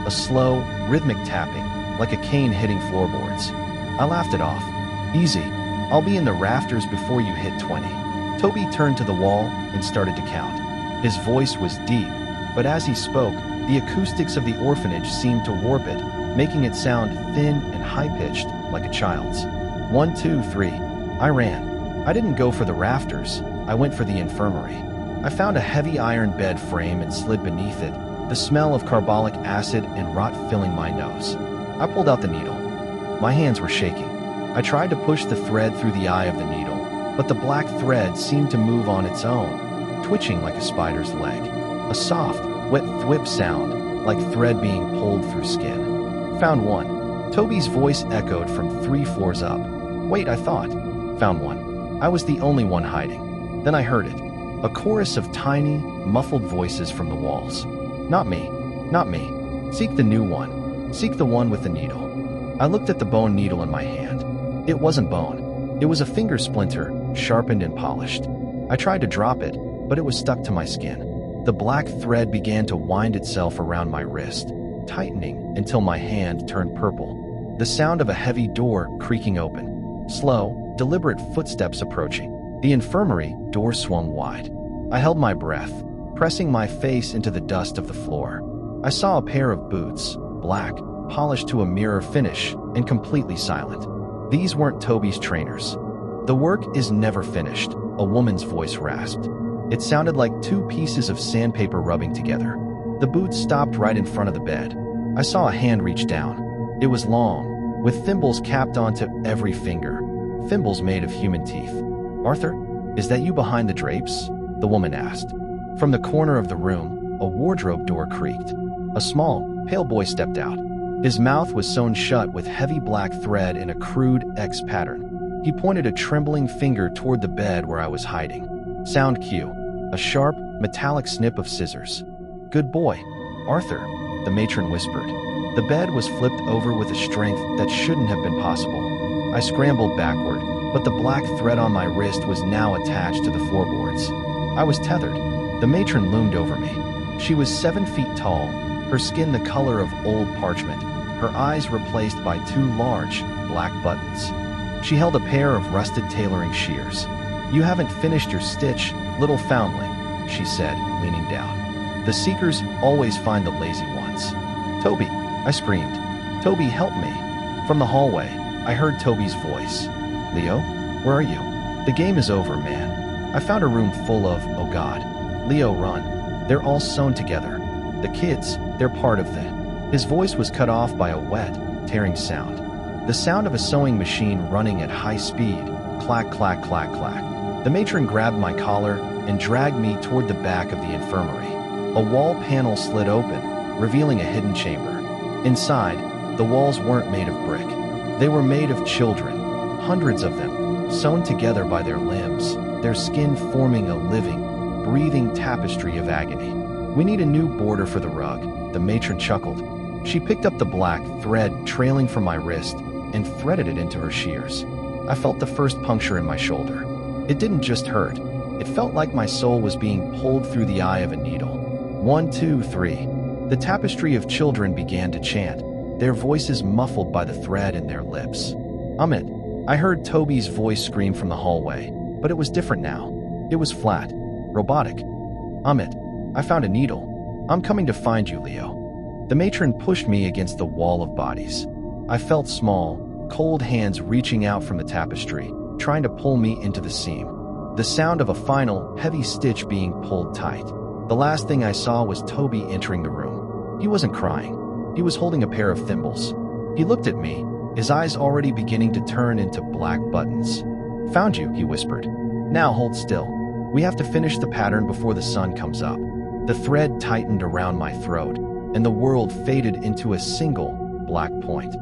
Speaker 1: A slow, rhythmic tapping, like a cane hitting floorboards. I laughed it off. "Easy. I'll be in the rafters before you hit 20. Toby turned to the wall and started to count. His voice was deep, but as he spoke, the acoustics of the orphanage seemed to warp it, making it sound thin and high-pitched, like a child's. 1, 2, 3. I ran. I didn't go for the rafters. I went for the infirmary. I found a heavy iron bed frame and slid beneath it, the smell of carbolic acid and rot filling my nose. I pulled out the needle. My hands were shaking. I tried to push the thread through the eye of the needle, but the black thread seemed to move on its own, twitching like a spider's leg. A soft, wet thwip sound, like thread being pulled through skin. "Found one." Toby's voice echoed from 3 floors up. "Wait, I thought." "Found one." I was the only one hiding. Then I heard it. A chorus of tiny, muffled voices from the walls. "Not me. Not me. Seek the new one. Seek the one with the needle." I looked at the bone needle in my hand. It wasn't bone. It was a finger splinter, sharpened and polished. I tried to drop it, but it was stuck to my skin. The black thread began to wind itself around my wrist, tightening until my hand turned purple. The sound of a heavy door creaking open. Slow, deliberate footsteps approaching. The infirmary door swung wide. I held my breath, pressing my face into the dust of the floor. I saw a pair of boots, black, polished to a mirror finish, and completely silent. These weren't Toby's trainers. "The work is never finished," a woman's voice rasped. It sounded like 2 pieces of sandpaper rubbing together. The boots stopped right in front of the bed. I saw a hand reach down. It was long, with thimbles capped onto every finger. Thimbles made of human teeth. "Arthur, is that you behind the drapes?" the woman asked. From the corner of the room, a wardrobe door creaked. A small, pale boy stepped out. His mouth was sewn shut with heavy black thread in a crude X pattern. He pointed a trembling finger toward the bed where I was hiding. Sound cue. A sharp, metallic snip of scissors. "Good boy, Arthur," the matron whispered. The bed was flipped over with a strength that shouldn't have been possible. I scrambled backward, but the black thread on my wrist was now attached to the floorboards. I was tethered. The matron loomed over me. She was 7 feet tall, her skin the color of old parchment, her eyes replaced by two large, black buttons. She held a pair of rusted tailoring shears. "You haven't finished your stitch, little foundling," she said, leaning down. "The seekers always find the lazy ones." "Toby!" I screamed. "Toby, help me!" From the hallway, I heard Toby's voice. "Leo? Where are you?" "The game is over, man. I found a room full of, oh God." "Leo, run. They're all sewn together. The kids, they're part of the..." His voice was cut off by a wet, tearing sound. The sound of a sewing machine running at high speed. Clack, clack, clack, clack. The matron grabbed my collar and dragged me toward the back of the infirmary. A wall panel slid open, revealing a hidden chamber. Inside, the walls weren't made of brick. They were made of children, hundreds of them, sewn together by their limbs, their skin forming a living, breathing tapestry of agony. "We need a new border for the rug," the matron chuckled. She picked up the black thread trailing from my wrist and threaded it into her shears. I felt the first puncture in my shoulder. It didn't just hurt. It felt like my soul was being pulled through the eye of a needle. 1, 2, 3. The tapestry of children began to chant, their voices muffled by the thread in their lips. "Amit." I heard Toby's voice scream from the hallway, but it was different now. It was flat, robotic. "Amit, I found a needle. I'm coming to find you, Leo." The matron pushed me against the wall of bodies. I felt small, cold hands reaching out from the tapestry, trying to pull me into the seam. The sound of a final, heavy stitch being pulled tight. The last thing I saw was Toby entering the room. He wasn't crying. He was holding a pair of thimbles. He looked at me, his eyes already beginning to turn into black buttons. "Found you," he whispered. "Now hold still. We have to finish the pattern before the sun comes up." The thread tightened around my throat, and the world faded into a single, black point.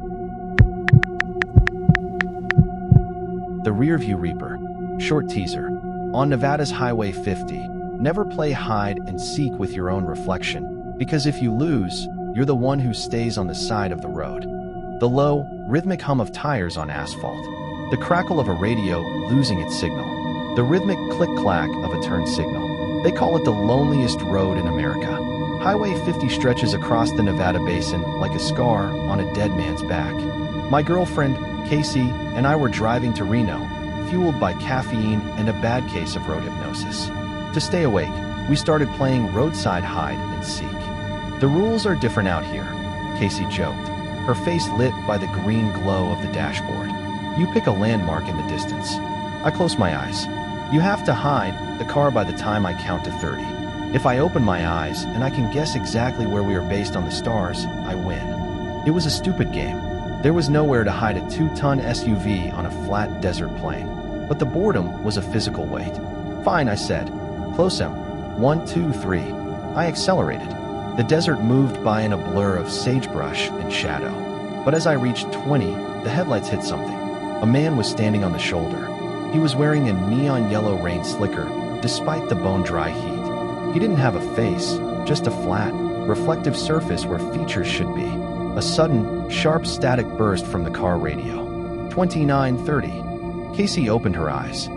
Speaker 1: The Rearview Reaper. Short teaser. On Nevada's Highway 50, never play hide and seek with your own reflection, because if you lose, you're the one who stays on the side of the road. The low, rhythmic hum of tires on asphalt. The crackle of a radio losing its signal. The rhythmic click-clack of a turn signal. They call it the loneliest road in America. Highway 50 stretches across the Nevada basin like a scar on a dead man's back. My girlfriend, Casey, and I were driving to Reno, fueled by caffeine and a bad case of road hypnosis. To stay awake, we started playing roadside hide and seek. "The rules are different out here," Casey joked, her face lit by the green glow of the dashboard. "You pick a landmark in the distance." I close my eyes. "You have to hide the car by the time I count to 30. If I open my eyes and I can guess exactly where we are based on the stars, I win." It was a stupid game. There was nowhere to hide a 2-ton SUV on a flat desert plain. But the boredom was a physical weight. "Fine," I said. "Close him. 1, 2, 3. I accelerated. The desert moved by in a blur of sagebrush and shadow. But as I reached 20, the headlights hit something. A man was standing on the shoulder. He was wearing a neon yellow rain slicker, despite the bone-dry heat. He didn't have a face, just a flat, reflective surface where features should be. A sudden, sharp static burst from the car radio. 2930. Casey opened her eyes.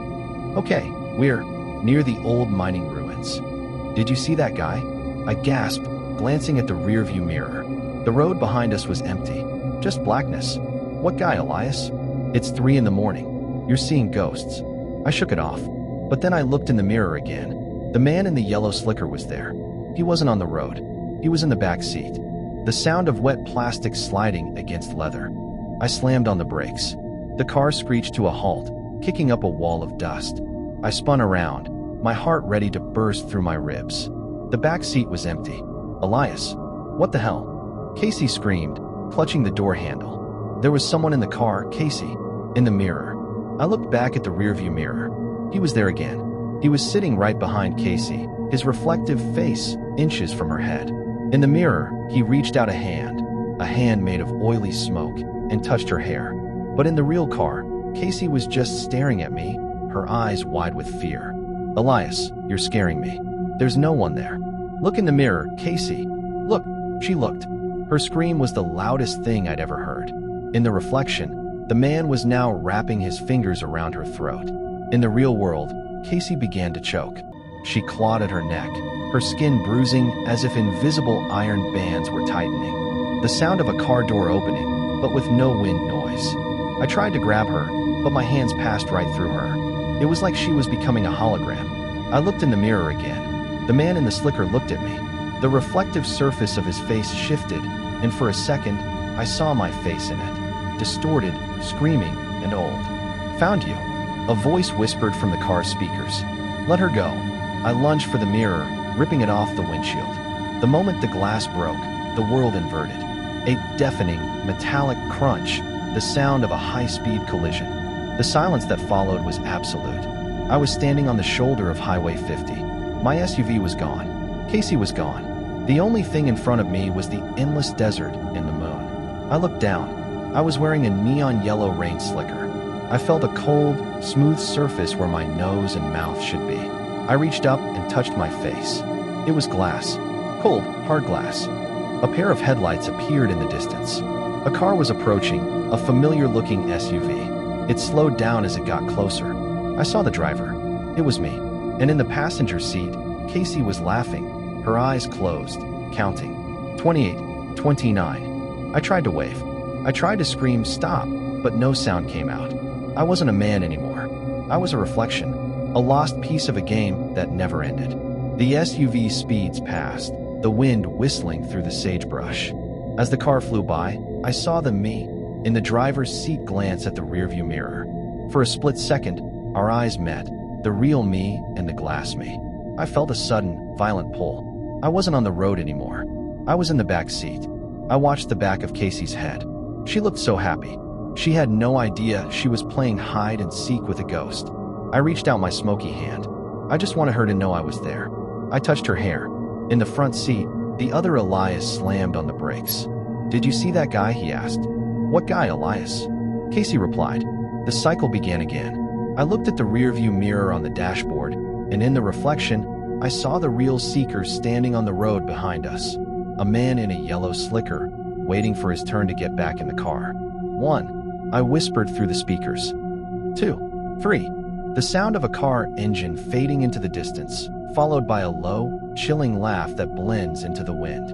Speaker 1: "Okay, we're near the old mining ruins." "Did you see that guy?" I gasped, glancing at the rearview mirror. The road behind us was empty. Just blackness. "What guy, Elias?" "It's 3 in the morning. You're seeing ghosts." I shook it off. But then I looked in the mirror again. The man in the yellow slicker was there. He wasn't on the road. He was in the back seat. The sound of wet plastic sliding against leather. I slammed on the brakes. The car screeched to a halt, kicking up a wall of dust. I spun around, my heart ready to burst through my ribs. The back seat was empty. "Elias, what the hell?" Casey screamed, clutching the door handle. There was someone in the car, Casey, in the mirror. I looked back at the rearview mirror. He was there again. He was sitting right behind Casey, his reflective face inches from her head. In the mirror, he reached out a hand made of oily smoke, and touched her hair. But in the real car, Casey was just staring at me, her eyes wide with fear. "Elias, you're scaring me. There's no one there." "Look in the mirror, Casey." "Look." She looked. Her scream was the loudest thing I'd ever heard. In the reflection, the man was now wrapping his fingers around her throat. In the real world, Casey began to choke. She clawed at her neck, her skin bruising as if invisible iron bands were tightening. The sound of a car door opening, but with no wind noise. I tried to grab her, but my hands passed right through her. It was like she was becoming a hologram. I looked in the mirror again. The man in the slicker looked at me. The reflective surface of his face shifted, and for a second, I saw my face in it. Distorted, screaming, and old. "Found you." A voice whispered from the car's speakers. "Let her go." I lunged for the mirror, ripping it off the windshield. The moment the glass broke, the world inverted. A deafening, metallic crunch, the sound of a high-speed collision. The silence that followed was absolute. I was standing on the shoulder of Highway 50. My SUV was gone. Casey was gone. The only thing in front of me was the endless desert and the moon. I looked down. I was wearing a neon yellow rain slicker. I felt a cold, smooth surface where my nose and mouth should be. I reached up and touched my face. It was glass. Cold, hard glass. A pair of headlights appeared in the distance. A car was approaching, a familiar-looking SUV. It slowed down as it got closer. I saw the driver. It was me. And in the passenger seat, Casey was laughing, her eyes closed, counting. 28, 29. I tried to wave. I tried to scream, "Stop," but no sound came out. I wasn't a man anymore. I was a reflection, a lost piece of a game that never ended. The SUV speeds past, the wind whistling through the sagebrush. As the car flew by, I saw me, in the driver's seat, glance at the rearview mirror. For a split second, our eyes met, the real me and the glass me. I felt a sudden, violent pull. I wasn't on the road anymore. I was in the back seat. I watched the back of Casey's head. She looked so happy. She had no idea she was playing hide and seek with a ghost. I reached out my smoky hand. I just wanted her to know I was there. I touched her hair. In the front seat, the other Elias slammed on the brakes. "Did you see that guy?" he asked. "What guy, Elias?" Casey replied. The cycle began again. I looked at the rearview mirror on the dashboard, and in the reflection, I saw the real seeker standing on the road behind us. A man in a yellow slicker, waiting for his turn to get back in the car. 1. I whispered through the speakers. 2. 3. The sound of a car engine fading into the distance, followed by a low, chilling laugh that blends into the wind.